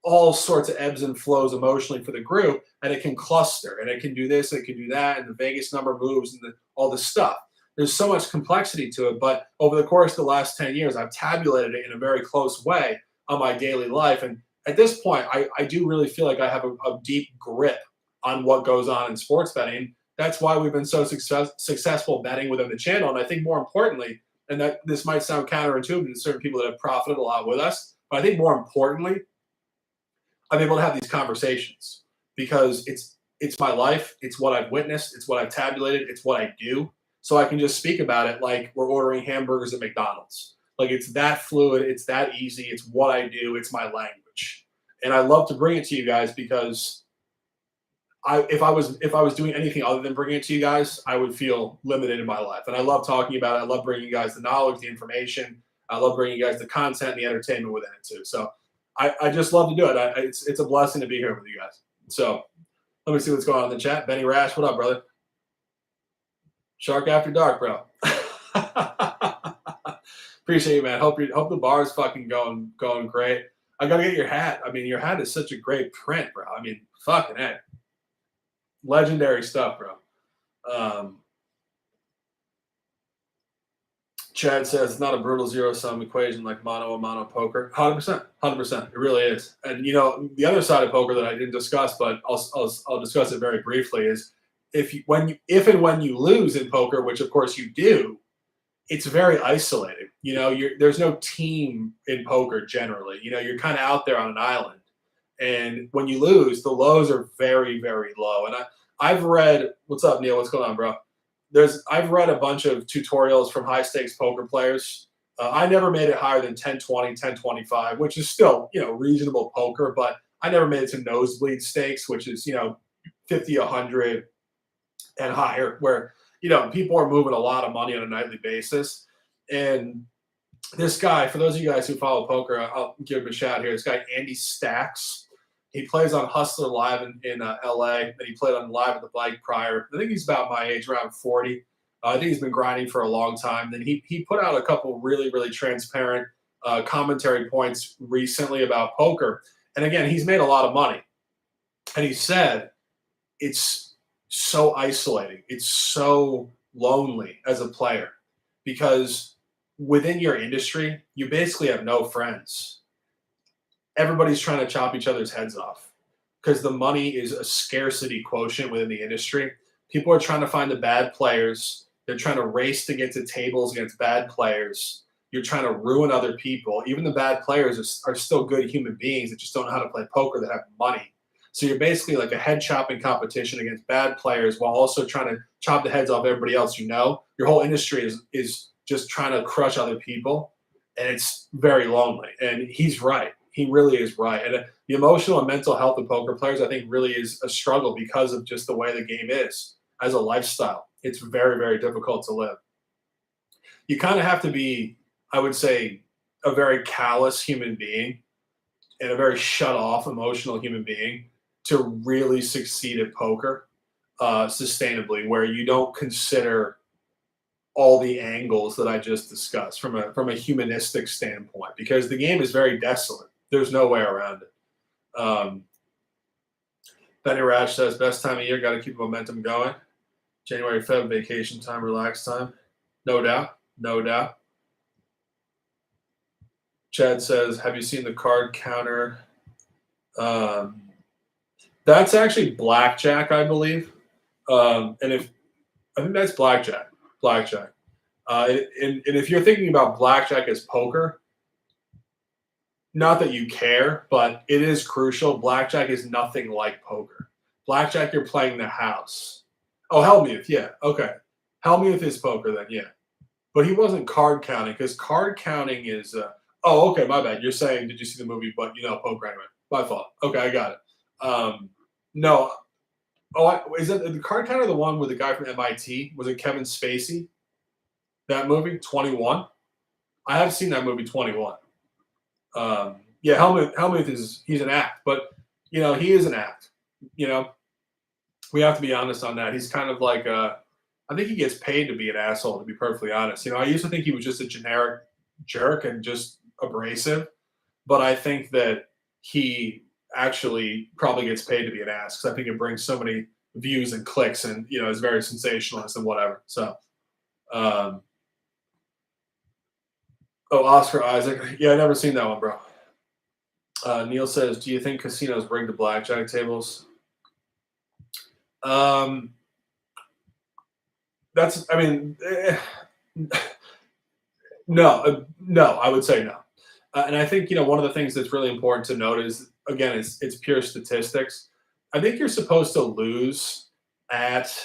all sorts of ebbs and flows emotionally for the group, and it can cluster, and it can do this, and it can do that, and the Vegas number moves, and all this stuff. There's so much complexity to it, but over the course of the last 10 years, I've tabulated it in a very close way on my daily life, and at this point, I do really feel like I have a deep grip on what goes on in sports betting. That's why we've been so successful betting within the channel, and I think more importantly, and that this might sound counterintuitive to certain people that have profited a lot with us, but I think more importantly, I'm able to have these conversations because it's my life, it's what I've witnessed, it's what I've tabulated, it's what I do. So I can just speak about it like we're ordering hamburgers at McDonald's. Like it's that fluid, it's that easy, it's what I do, it's my language. And I love to bring it to you guys because if I was doing anything other than bringing it to you guys, I would feel limited in my life. And I love talking about it. I love bringing you guys the knowledge, the information. I love bringing you guys the content and the entertainment within it too. So I just love to do it. It's a blessing to be here with you guys. So let me see what's going on in the chat. Benny Rash, what up, brother? Shark After Dark, bro. Appreciate you, man. Hope the bar is fucking going great. I gotta get your hat. I mean, your hat is such a great print, bro. I mean, fucking heck. Legendary stuff, bro. Chad says it's not a brutal zero-sum equation like mono and mono poker. 100%. 100%. It really is. And, the other side of poker that I didn't discuss, but I'll discuss it very briefly, is if and when you lose in poker, which of course you do, it's very isolating. There's no team in poker generally. You're kind of out there on an island. And when you lose, the lows are very, very low. And I've read, what's up, Neil? What's going on, bro? I've read a bunch of tutorials from high stakes poker players. I never made it higher than 1020, 1025, which is still, reasonable poker, but I never made it to nosebleed stakes, which is, 50, 100, and higher, where people are moving a lot of money on a nightly basis. And this guy, for those of you guys who follow poker, I'll give him a shout here. This guy Andy Stacks, he plays on Hustler Live in LA, and he played on Live at the Bike prior. I think he's about my age, around 40. I think he's been grinding for a long time. Then he put out a couple really, really transparent commentary points recently about poker. And again, he's made a lot of money. And he said it's so isolating. It's so lonely as a player because within your industry, you basically have no friends. Everybody's trying to chop each other's heads off because the money is a scarcity quotient within the industry. People are trying to find the bad players. They're trying to race to get to tables against bad players. You're trying to ruin other people. Even the bad players are still good human beings that just don't know how to play poker that have money. So you're basically like a head chopping competition against bad players while also trying to chop the heads off everybody else. Your whole industry is just trying to crush other people, and it's very lonely. And he's right. He really is right. And the emotional and mental health of poker players, I think, really is a struggle because of just the way the game is as a lifestyle. It's very, very difficult to live. You kind of have to be, I would say, a very callous human being and a very shut off emotional human being to really succeed at poker sustainably, where you don't consider all the angles that I just discussed from a humanistic standpoint, because the game is very desolate. There's no way around it. Benny Rash says, best time of year, got to keep momentum going. January, Feb, vacation time, relax time. No doubt. No doubt. Chad says, have you seen the card counter? That's actually blackjack, I believe. I think that's blackjack. Blackjack. And if you're thinking about blackjack as poker, not that you care, but it is crucial. Blackjack is nothing like poker. Blackjack, you're playing the house. Oh, Hellmuth, yeah, okay. Hellmuth is poker then, yeah. But he wasn't card counting, because card counting is oh, okay, my bad. You're saying, did you see the movie? But poker anyway. My fault. Okay, I got it. No. Oh, is that the card counter? The one with the guy from MIT? Was it Kevin Spacey? That movie, 21. I have seen that movie, 21. Yeah, Hellmuth he's an act, but he is an act. We have to be honest on that. He's kind of like I think he gets paid to be an asshole, to be perfectly honest. I used to think he was just a generic jerk and just abrasive, but I think that he actually probably gets paid to be an ass, because I think it brings so many views and clicks, and is very sensationalist and whatever. So, oh, Oscar Isaac, yeah, I never seen that one, bro. Neil says, do you think casinos rig the blackjack tables? That's, I mean, no, I would say no. And I think, one of the things that's really important to note is, again, it's pure statistics. I think you're supposed to lose at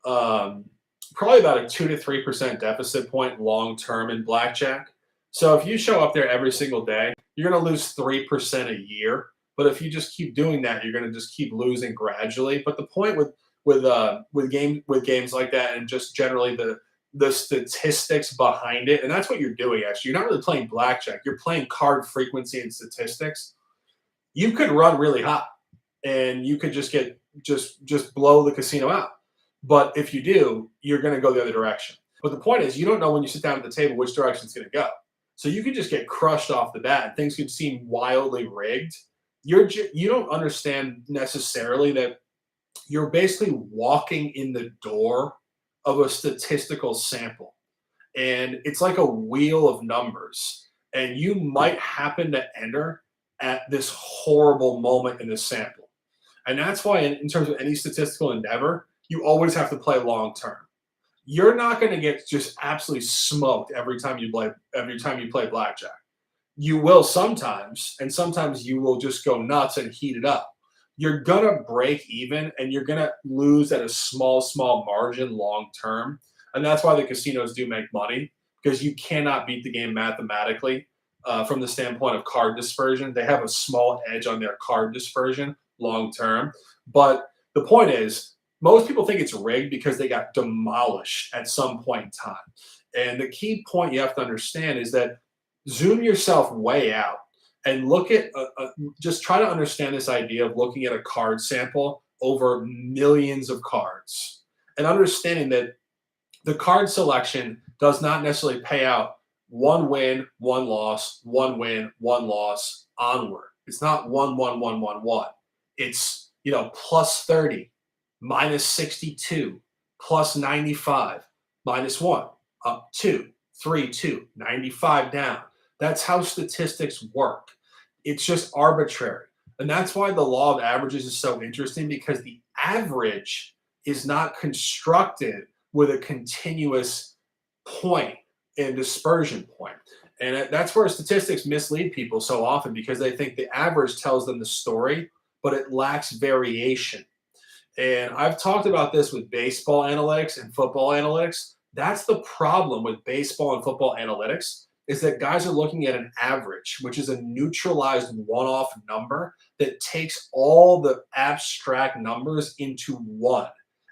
probably about a 2 to 3% deficit point long term in blackjack. So if you show up there every single day, you're going to lose 3% a year. But if you just keep doing that, you're going to just keep losing gradually. But the point with games like that, and just generally the statistics behind it, and that's what you're doing. Actually, you're not really playing blackjack. You're playing card frequency and statistics. You could run really hot, and you could just blow the casino out. But if you do, you're going to go the other direction. But the point is, you don't know when you sit down at the table which direction it's going to go. So you could just get crushed off the bat, and things could seem wildly rigged. You don't understand necessarily that you're basically walking in the door of a statistical sample, and it's like a wheel of numbers, and you might happen to enter at this horrible moment in the sample. And that's why in terms of any statistical endeavor, you always have to play long term. You're not going to get just absolutely smoked every time you play blackjack. You will sometimes, and sometimes you will just go nuts and heat it up. You're going to break even, and you're going to lose at a small margin long term. And that's why the casinos do make money, because you cannot beat the game mathematically from the standpoint of card dispersion. They have a small edge on their card dispersion long term. But the point is, most people think it's rigged because they got demolished at some point in time. And the key point you have to understand is that zoom yourself way out and look at just try to understand this idea of looking at a card sample over millions of cards and understanding that the card selection does not necessarily pay out one win, one loss, one win, one loss onward. It's not 1, 1, 1, 1, 1. It's, plus 30, minus 62, plus 95, minus 1, up 2, 3, 2, 95 down. That's how statistics work. It's just arbitrary. And that's why the law of averages is so interesting, because the average is not constructed with a continuous point and dispersion point. And that's where statistics mislead people so often, because they think the average tells them the story, but it lacks variation. And I've talked about this with baseball analytics and football analytics. That's the problem with baseball and football analytics, is that guys are looking at an average, which is a neutralized one-off number that takes all the abstract numbers into one,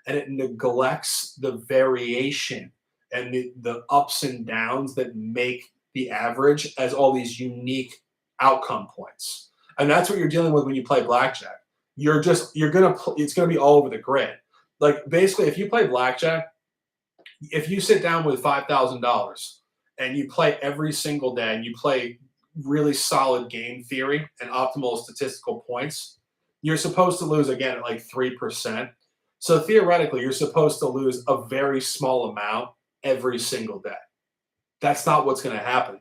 and it neglects the variation and the ups and downs that make the average as all these unique outcome points. And that's what you're dealing with when you play blackjack. It's gonna be all over the grid. Like, basically, if you play blackjack, if you sit down with $5,000 and you play every single day and you play really solid game theory and optimal statistical points, you're supposed to lose again at like 3%. So theoretically, you're supposed to lose a very small amount every single day. That's not what's going to happen, though.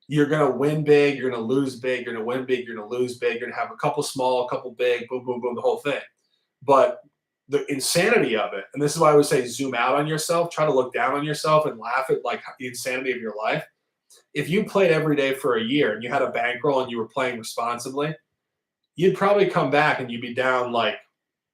You're going to win big, you're going to lose big, you're going to win big, you're going to lose big, you're going to have a couple small, a couple big, boom, boom, boom, the whole thing. But the insanity of it, and this is why I would say zoom out on yourself, try to look down on yourself and laugh at like the insanity of your life. If you played every day for a year and you had a bankroll and you were playing responsibly, you'd probably come back and you'd be down like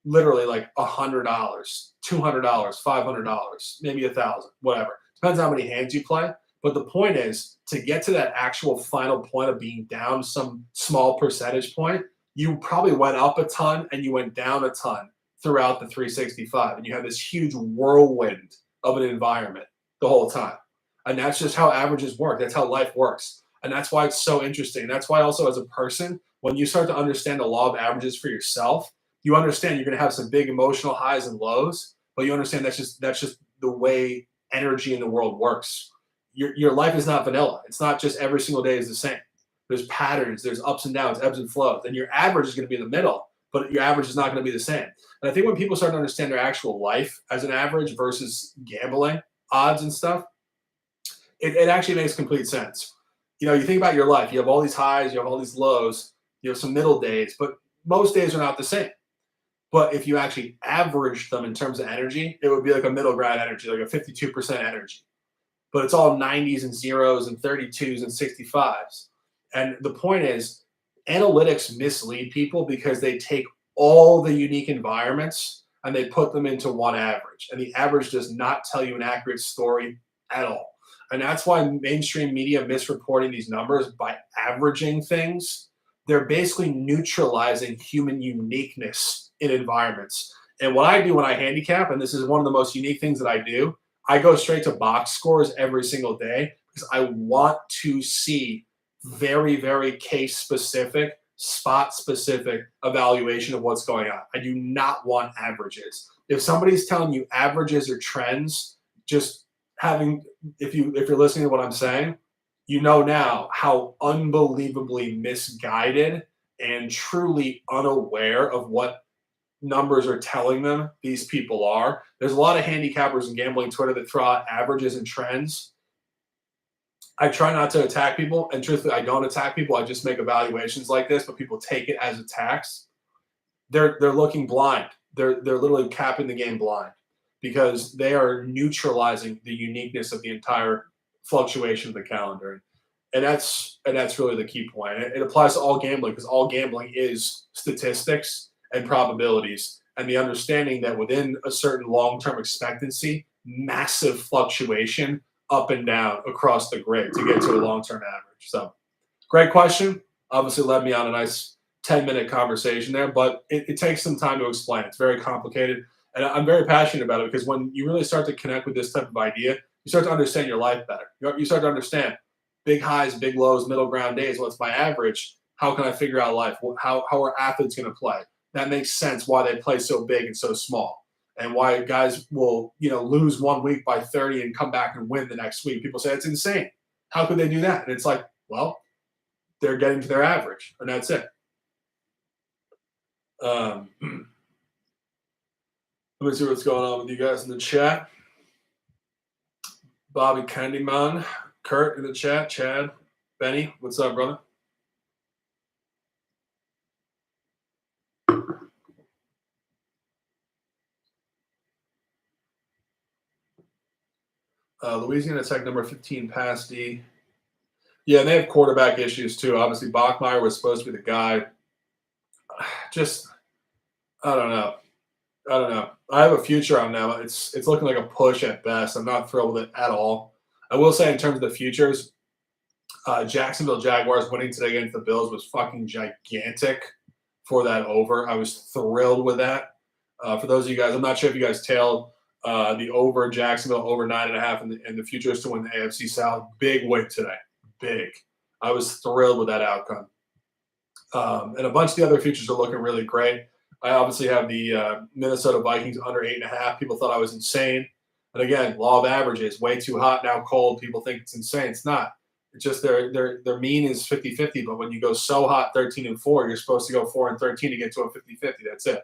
literally like $100, $200, $500, maybe $1,000, whatever. Depends how many hands you play. But the point is, to get to that actual final point of being down some small percentage point, you probably went up a ton and you went down a ton throughout the 365. And you have this huge whirlwind of an environment the whole time. And that's just how averages work. That's how life works. And that's why it's so interesting. That's why also, as a person, when you start to understand the law of averages for yourself, you understand you're going to have some big emotional highs and lows, but you understand that's just the way energy in the world works. Your life is not vanilla. It's not just every single day is the same. There's patterns, there's ups and downs, ebbs and flows. And your average is going to be in the middle, but your average is not going to be the same. And I think when people start to understand their actual life as an average versus gambling odds and stuff, it actually makes complete sense. You think about your life. You have all these highs, you have all these lows, you have some middle days, but most days are not the same. But if you actually average them in terms of energy, it would be like a middle ground energy, like a 52% energy. But it's all 90s and zeros and 32s and 65s. And the point is, analytics mislead people because they take all the unique environments and they put them into one average. And the average does not tell you an accurate story at all. And that's why mainstream media misreporting these numbers by averaging things. They're basically neutralizing human uniqueness in environments. And what I do when I handicap, and this is one of the most unique things that I do, I go straight to box scores every single day because I want to see very, very case specific, spot specific evaluation of what's going on. I do not want averages. If somebody's telling you averages or trends, just if you're listening to what I'm saying, you know now how unbelievably misguided and truly unaware of what numbers are telling them these people are. There's a lot of handicappers and gambling Twitter that throw out averages and trends. I try not to attack people, and truthfully, I don't attack people. I just make evaluations like this, but people take it as attacks. They're looking blind. They're literally capping the game blind because they are neutralizing the uniqueness of the entire fluctuation of the calendar. And that's really the key point. It applies to all gambling because all gambling is statistics and probabilities, and the understanding that within a certain long-term expectancy, massive fluctuation up and down across the grid to get to a long-term average. So great question. Obviously led me on a nice 10-minute conversation there, but it takes some time to explain. It's very complicated. And I'm very passionate about it because when you really start to connect with this type of idea, you start to understand your life better. You start to understand big highs, big lows, middle ground days. What's my average? How can I figure out life? How are athletes going to play? That makes sense why they play so big and so small, and why guys will lose 1 week by 30 and come back and win the next week. People say it's insane. How could they do that? And it's like, well, they're getting to their average, and that's it. Let me see what's going on with you guys in the chat. Bobby Candyman, Kurt in the chat, Chad, Benny, what's up, brother? Louisiana Tech number 15, Pass D. Yeah, and they have quarterback issues too. Obviously, Bachmeier was supposed to be the guy. Just, I don't know. I have a future on them. It's looking like a push at best. I'm not thrilled with it at all. I will say in terms of the futures, Jacksonville Jaguars winning today against the Bills was fucking gigantic for that over. I was thrilled with that. For those of you guys, I'm not sure if you guys tailed the over Jacksonville over 9.5 and the futures to win the AFC South. Big win today. Big. I was thrilled with that outcome. And a bunch of the other futures are looking really great. I obviously have the Minnesota Vikings under 8.5. People thought I was insane. And again, law of averages, way too hot, now cold. People think it's insane. It's not. It's just their mean is 50-50. But when you go so hot, 13-4, you're supposed to go 4-13 to get to a 50-50. That's it.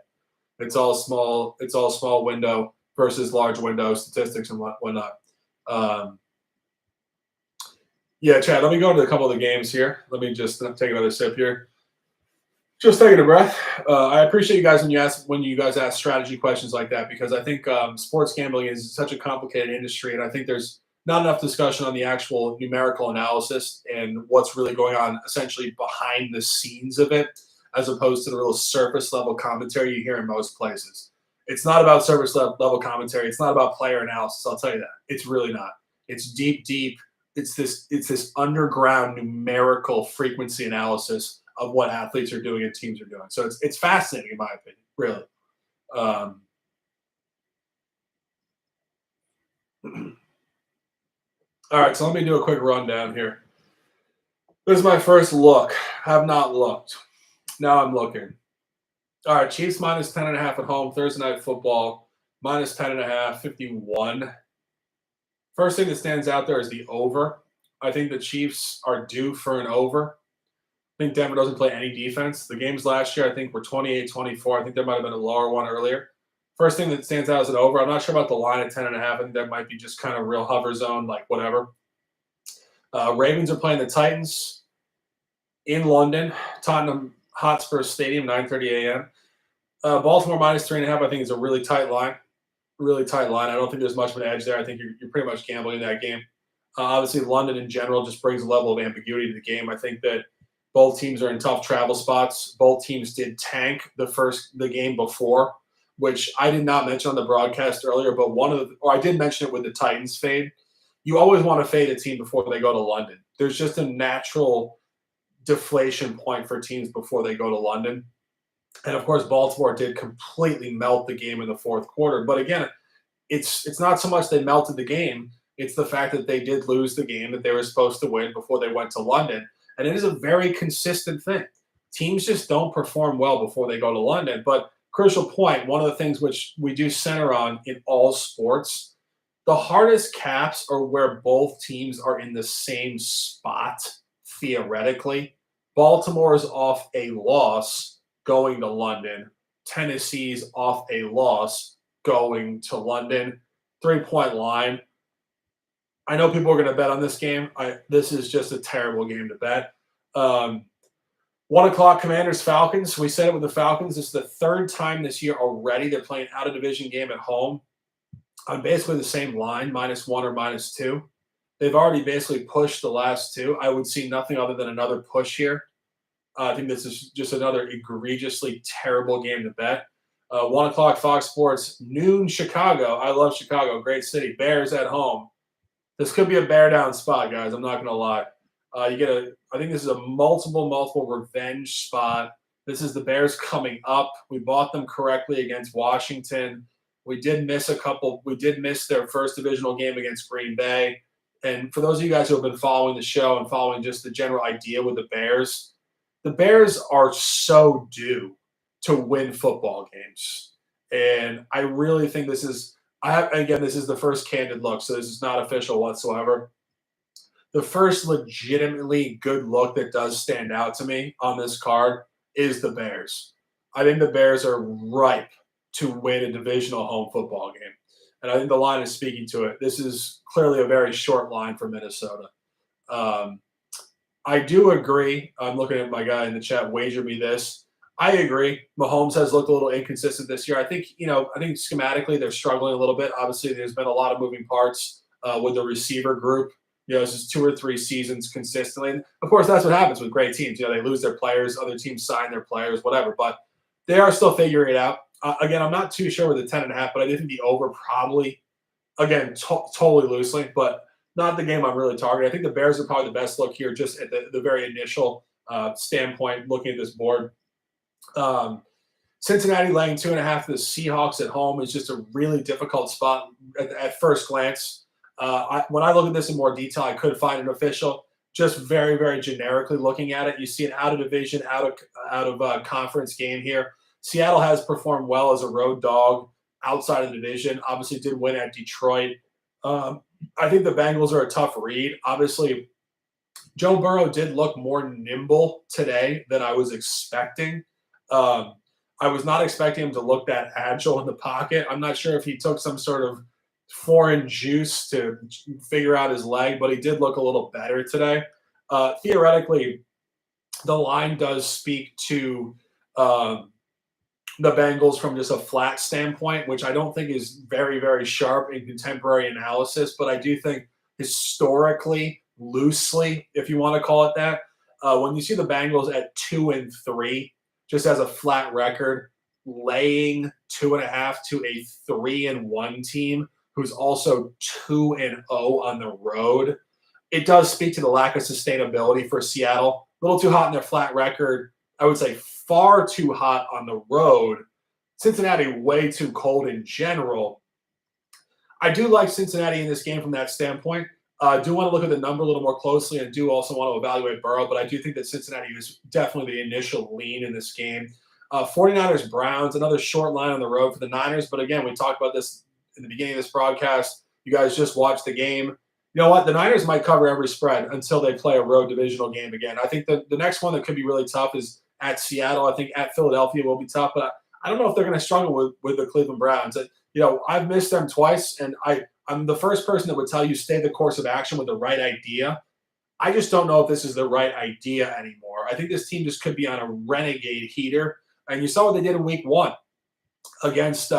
It's all small window versus large window statistics and whatnot. Yeah, Chad, let me go into a couple of the games here. Let me just take another sip here. Just taking a breath. I appreciate you guys when you guys ask strategy questions like that, because I think sports gambling is such a complicated industry, and I think there's not enough discussion on the actual numerical analysis and what's really going on essentially behind the scenes of it, as opposed to the real surface level commentary you hear in most places. It's not about surface level commentary. It's not about player analysis. I'll tell you that. It's really not. It's deep. It's this underground numerical frequency analysis of what athletes are doing and teams are doing. So it's fascinating in my opinion, really. All right, so let me do a quick rundown here. This is my first look. Have not looked. Now I'm looking. All right, Chiefs minus 10.5 at home, Thursday Night Football, minus 10.5, 51. First thing that stands out there is the over. I think the Chiefs are due for an over. I think Denver doesn't play any defense. The games last year, I think, were 28-24. I think there might have been a lower one earlier. First thing that stands out is an over. I'm not sure about the line at 10.5. I think that might be just kind of real hover zone, like whatever. Ravens are playing the Titans in London, Tottenham Hotspur Stadium, 9:30 a.m. Baltimore minus 3.5, I think, is a really tight line. Really tight line. I don't think there's much of an edge there. I think you're pretty much gambling in that game. Obviously, London in general just brings a level of ambiguity to the game. I think that both teams are in tough travel spots. Both teams did tank the game before, which I did not mention on the broadcast earlier, but I did mention it with the Titans fade. You always want to fade a team before they go to London. There's just a natural deflation point for teams before they go to London. And of course, Baltimore did completely melt the game in the fourth quarter. But again, it's not so much they melted the game. It's the fact that they did lose the game that they were supposed to win before they went to London. And it is a very consistent thing. Teams just don't perform well before they go to London. But crucial point, one of the things which we do center on in all sports, the hardest caps are where both teams are in the same spot, theoretically. Baltimore's off a loss going to London. Tennessee's off a loss going to London. 3-point line. I know people are going to bet on this game. This is just a terrible game to bet. 1 o'clock, Commanders Falcons. We said it with the Falcons. This is the third time this year already they're playing out of division game at home on basically the same line, -1 or -2. They've already basically pushed the last two. I would see nothing other than another push here. I think this is just another egregiously terrible game to bet. 1 o'clock, Fox Sports, noon, Chicago. I love Chicago, great city. Bears at home. This could be a bear down spot, guys. I'm not going to lie. I think this is a multiple revenge spot. This is the Bears coming up. We bought them correctly against Washington. We did miss a couple. We did miss their first divisional game against Green Bay. And for those of you guys who have been following the show and following just the general idea with the Bears are so due to win football games. And I really think this is, again, this is the first candid look, so this is not official whatsoever. The first legitimately good look that does stand out to me on this card is the Bears. I think the Bears are ripe to win a divisional home football game. And I think the line is speaking to it. This is clearly a very short line for Minnesota. I do agree. I'm looking at my guy in the chat, wager me this. I agree. Mahomes has looked a little inconsistent this year. I think schematically they're struggling a little bit. Obviously, there's been a lot of moving parts with the receiver group. This is 2 or 3 seasons consistently. And of course, that's what happens with great teams. They lose their players, other teams sign their players, whatever. But they are still figuring it out. Again, I'm not too sure with the 10.5, but I think the over probably, again, totally loosely, but not the game I'm really targeting. I think the Bears are probably the best look here just at the very initial standpoint looking at this board. Cincinnati laying 2.5 to the Seahawks at home is just a really difficult spot at first glance. When I look at this in more detail, I could find an official. Just very, very generically looking at it, you see an out of division, out of conference game here. Seattle has performed well as a road dog outside of the division. Obviously, did win at Detroit. I think the Bengals are a tough read. Obviously, Joe Burrow did look more nimble today than I was expecting. I was not expecting him to look that agile in the pocket. I'm not sure if he took some sort of foreign juice to figure out his leg, but he did look a little better today. Theoretically, the line does speak to the Bengals from just a flat standpoint, which I don't think is very, very sharp in contemporary analysis, but I do think historically, loosely, if you want to call it that, when you see the Bengals at 2-3, just as a flat record, laying 2.5 to a 3-1 team who's also 2-0 on the road, it does speak to the lack of sustainability for Seattle. A little too hot in their flat record. I would say far too hot on the road. Cincinnati way too cold in general. I do like Cincinnati in this game from that standpoint. I do want to look at the number a little more closely and do also want to evaluate Burrow, but I do think that Cincinnati is definitely the initial lean in this game. 49ers, Browns, another short line on the road for the Niners. But again, we talked about this in the beginning of this broadcast. You guys just watched the game. You know what? The Niners might cover every spread until they play a road divisional game again. I think the next one that could be really tough is at Seattle. I think at Philadelphia will be tough, but I don't know if they're going to struggle with the Cleveland Browns. I've missed them twice, and I'm the first person that would tell you stay the course of action with the right idea. I just don't know if this is the right idea anymore. I think this team just could be on a renegade heater, and you saw what they did in week 1 against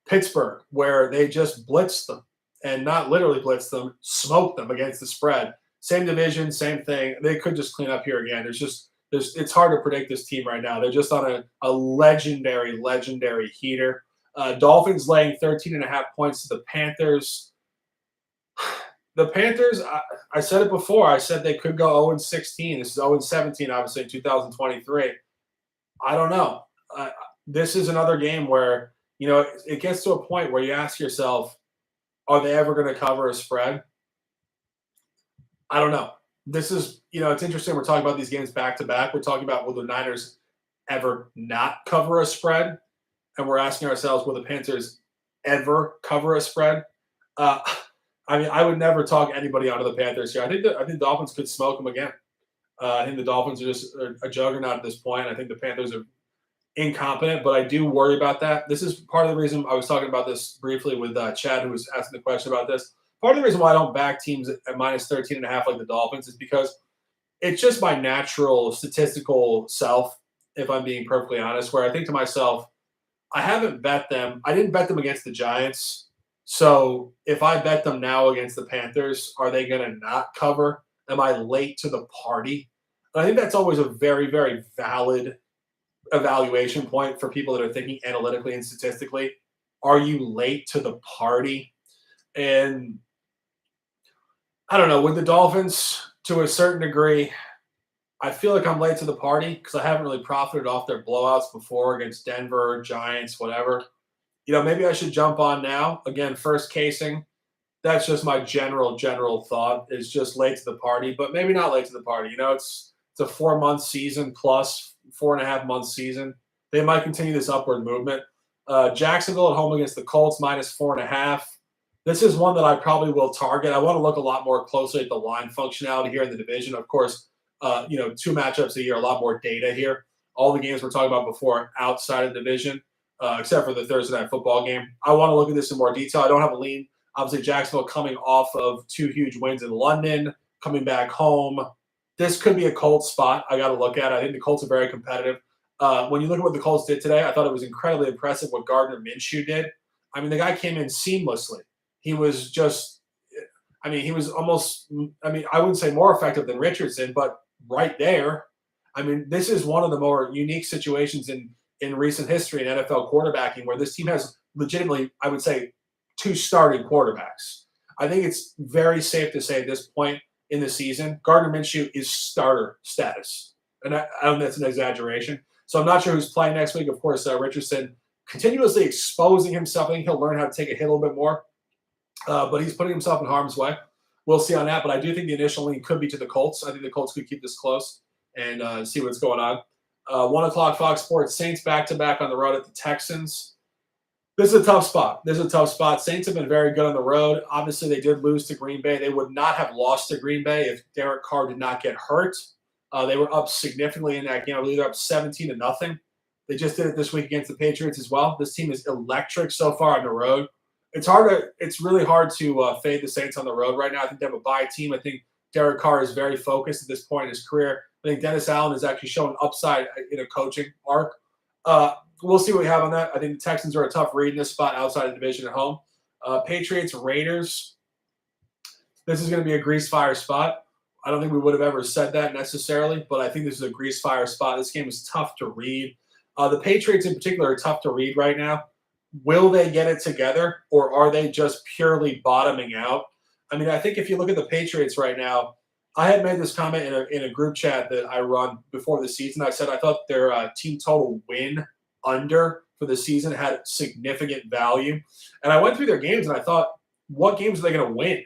Pittsburgh, where they just blitzed them, and not literally blitzed them, smoked them against the spread. Same division, same thing. They could just clean up here again. It's hard to predict this team right now. They're just on a legendary heater. Dolphins laying 13.5 points to the Panthers. The Panthers, I said it before. I said they could go 0-16. This is 0-17, obviously, in 2023. I don't know. This is another game where, it gets to a point where you ask yourself, are they ever going to cover a spread? I don't know. This is, it's interesting. We're talking about these games back to back. We're talking about will the Niners ever not cover a spread? And we're asking ourselves, will the Panthers ever cover a spread? I would never talk anybody out of the Panthers here. I think the Dolphins could smoke them again. I think the Dolphins are just a juggernaut at this point. I think the Panthers are incompetent, but I do worry about that. This is part of the reason I was talking about this briefly with Chad, who was asking the question about this. Part of the reason why I don't back teams at minus 13.5 like the Dolphins is because it's just my natural statistical self, if I'm being perfectly honest, where I think to myself, I haven't bet them. I didn't bet them against the Giants. So if I bet them now against the Panthers, are they going to not cover? Am I late to the party? And I think that's always a very, very valid evaluation point for people that are thinking analytically and statistically. Are you late to the party? And I don't know, with the Dolphins, to a certain degree, I feel like I'm late to the party because I haven't really profited off their blowouts before against Denver, Giants, whatever. maybe I should jump on now. Again, first casing. That's just my general thought. Is just late to the party, but maybe not late to the party. It's a 4 month season plus 4.5 month season. They might continue this upward movement. Jacksonville at home against the Colts -4.5. This is one that I probably will target. I want to look a lot more closely at the line functionality here in the division. Of course, 2 matchups a year, a lot more data here. All the games we're talking about before outside of the division, except for the Thursday night football game. I want to look at this in more detail. I don't have a lean. Obviously, Jacksonville coming off of 2 huge wins in London, coming back home. This could be a Colts spot I got to look at. I think the Colts are very competitive. When you look at what the Colts did today, I thought it was incredibly impressive what Gardner Minshew did. I mean, the guy came in seamlessly. He was just, he was almost, I wouldn't say more effective than Richardson, but right there. I mean, this is one of the more unique situations in recent history in NFL quarterbacking where this team has legitimately, I would say, 2 starting quarterbacks. I think it's very safe to say at this point in the season, Gardner Minshew is starter status. And I don't think that's an exaggeration. So I'm not sure who's playing next week. Of course, Richardson continuously exposing himself. I think he'll learn how to take a hit a little bit more. But he's putting himself in harm's way. We'll see on that. But I do think the initial lean could be to the Colts. I think the Colts could keep this close and see what's going on. 1 o'clock Fox Sports, Saints back-to-back on the road at the Texans. This is a tough spot. Saints have been very good on the road. Obviously, they did lose to Green Bay. They would not have lost to Green Bay if Derek Carr did not get hurt. They were up significantly in that game. I believe they're up 17-0. They just did it this week against the Patriots as well. This team is electric so far on the road. It's really hard to fade the Saints on the road right now. I think they have a bye team. I think Derek Carr is very focused at this point in his career. I think Dennis Allen is actually showing upside in a coaching arc. We'll see what we have on that. I think the Texans are a tough read in this spot outside of the division at home. Patriots, Raiders. This is going to be a grease fire spot. I don't think we would have ever said that necessarily, but I think this is a grease fire spot. This game is tough to read. The Patriots in particular are tough to read right now. Will they get it together, or are they just purely bottoming out? I mean, I think if you look at the Patriots right now, I had made this comment in a group chat that I run before the season. I said I thought their team total win under for the season had significant value. And I went through their games and I thought, what games are they going to win?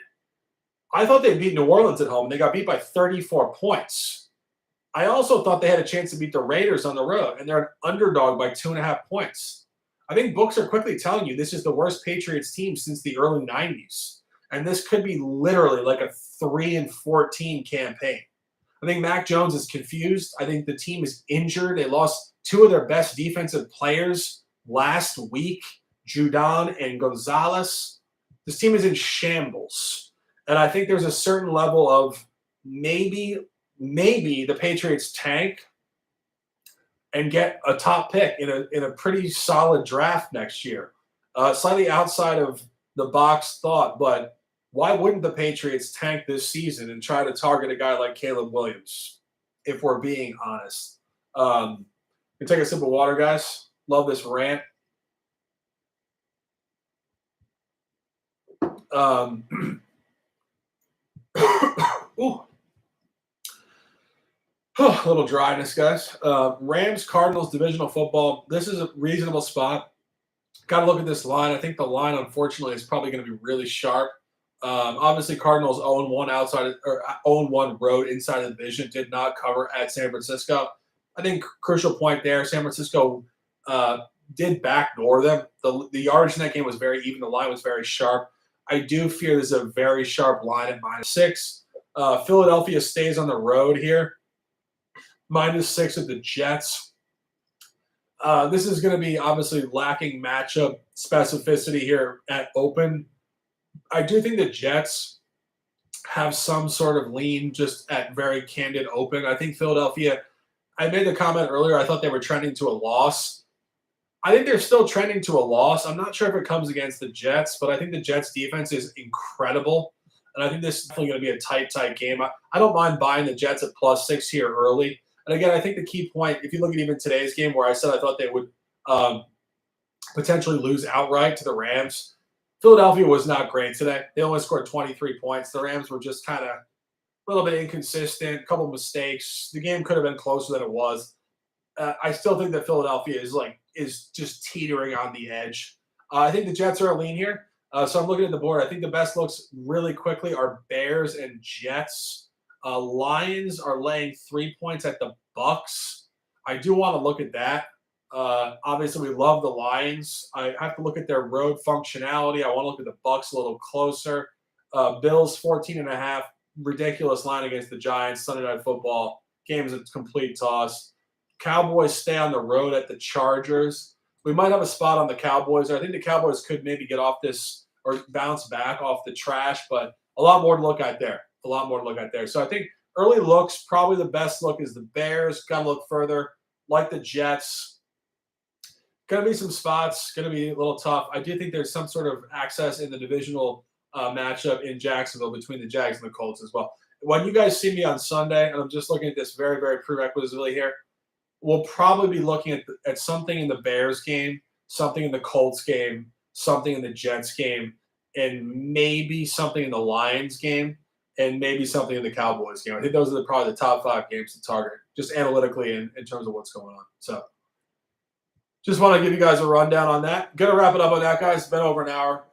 I thought they beat New Orleans at home, and they got beat by 34 points. I also thought they had a chance to beat the Raiders on the road, and they're an underdog by 2.5 points. I think books are quickly telling you this is the worst Patriots team since the early 90s. And this could be literally like a 3-14 campaign. I think Mac Jones is confused. I think the team is injured. They lost 2 of their best defensive players last week, Judon and Gonzalez. This team is in shambles. And I think there's a certain level of maybe the Patriots tank and get a top pick in a pretty solid draft next year. Slightly outside of the box thought, but why wouldn't the Patriots tank this season and try to target a guy like Caleb Williams, if we're being honest? You take a sip of water, guys. Love this rant. Ooh. A little dryness, guys. Rams, Cardinals, divisional football. This is a reasonable spot. Got to look at this line. I think the line, unfortunately, is probably going to be really sharp. Obviously, Cardinals 0-1 outside or 0-1 road inside the division. Did not cover at San Francisco. I think crucial point there. San Francisco did backdoor them. The yardage in that game was very even. The line was very sharp. I do fear there's a very sharp line at -6. Philadelphia stays on the road here. -6 at the Jets. This is going to be obviously lacking matchup specificity here at open. I do think the Jets have some sort of lean just at very candid open. I think Philadelphia, I made the comment earlier, I thought they were trending to a loss. I think they're still trending to a loss. I'm not sure if it comes against the Jets, but I think the Jets defense is incredible. And I think this is definitely going to be a tight game. I don't mind buying the Jets at +6 here early. And again, I think the key point, if you look at even today's game where I said I thought they would potentially lose outright to the Rams, Philadelphia was not great today. They only scored 23 points. The Rams were just kind of a little bit inconsistent, a couple mistakes. The game could have been closer than it was. I still think that Philadelphia is just teetering on the edge. I think the Jets are a lean here. So I'm looking at the board. I think the best looks really quickly are Bears and Jets. Lions are laying 3 points at the Bucks. I do want to look at that. Obviously, we love the Lions. I have to look at their road functionality. I want to look at the Bucks a little closer. Bills 14.5. Ridiculous line against the Giants. Sunday Night Football. Game is a complete toss. Cowboys stay on the road at the Chargers. We might have a spot on the Cowboys. I think the Cowboys could maybe get off this or bounce back off the trash, but a lot more to look at there. A lot more to look at there. So I think early looks, probably the best look is the Bears. Got to look further. Like the Jets. Going to be some spots. Going to be a little tough. I do think there's some sort of access in the divisional matchup in Jacksonville between the Jags and the Colts as well. When you guys see me on Sunday, and I'm just looking at this very, very prerequisitely here, we'll probably be looking at something in the Bears game, something in the Colts game, something in the Jets game, and maybe something in the Lions game, and maybe something in the Cowboys game. I think those are probably the top 5 games to target, just analytically in terms of what's going on. So just want to give you guys a rundown on that. Going to wrap it up on that, guys. It's been over an hour.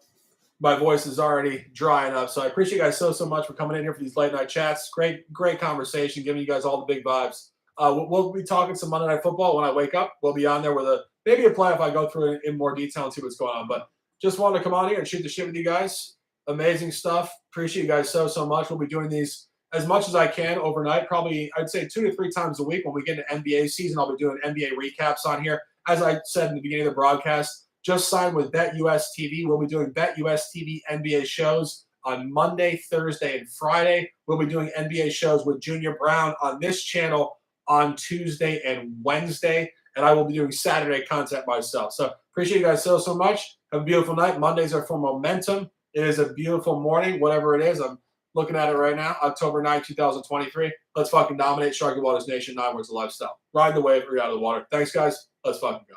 My voice is already drying up. So I appreciate you guys so much for coming in here for these late night chats. Great conversation, giving you guys all the big vibes. We'll be talking some Monday Night Football when I wake up. We'll be on there with maybe a play if I go through it in more detail and see what's going on. But just wanted to come on here and shoot the shit with you guys. Amazing stuff. Appreciate you guys so much. We'll be doing these as much as I can overnight. Probably, I'd say 2 to 3 times a week. When we get into NBA season, I'll be doing NBA recaps on here. As I said in the beginning of the broadcast, just signed with BetUS TV. We'll be doing BetUS TV NBA shows on Monday, Thursday, and Friday. We'll be doing NBA shows with Junior Brown on this channel on Tuesday and Wednesday, and I will be doing Saturday content myself. So appreciate you guys so much. Have a beautiful night. Mondays are for momentum. It is a beautiful morning, whatever it is. I'm looking at it right now, October 9, 2023. Let's fucking dominate Sharky Waters Nation. 9 words of lifestyle. Ride the wave, or out of the water. Thanks, guys. Let's fucking go.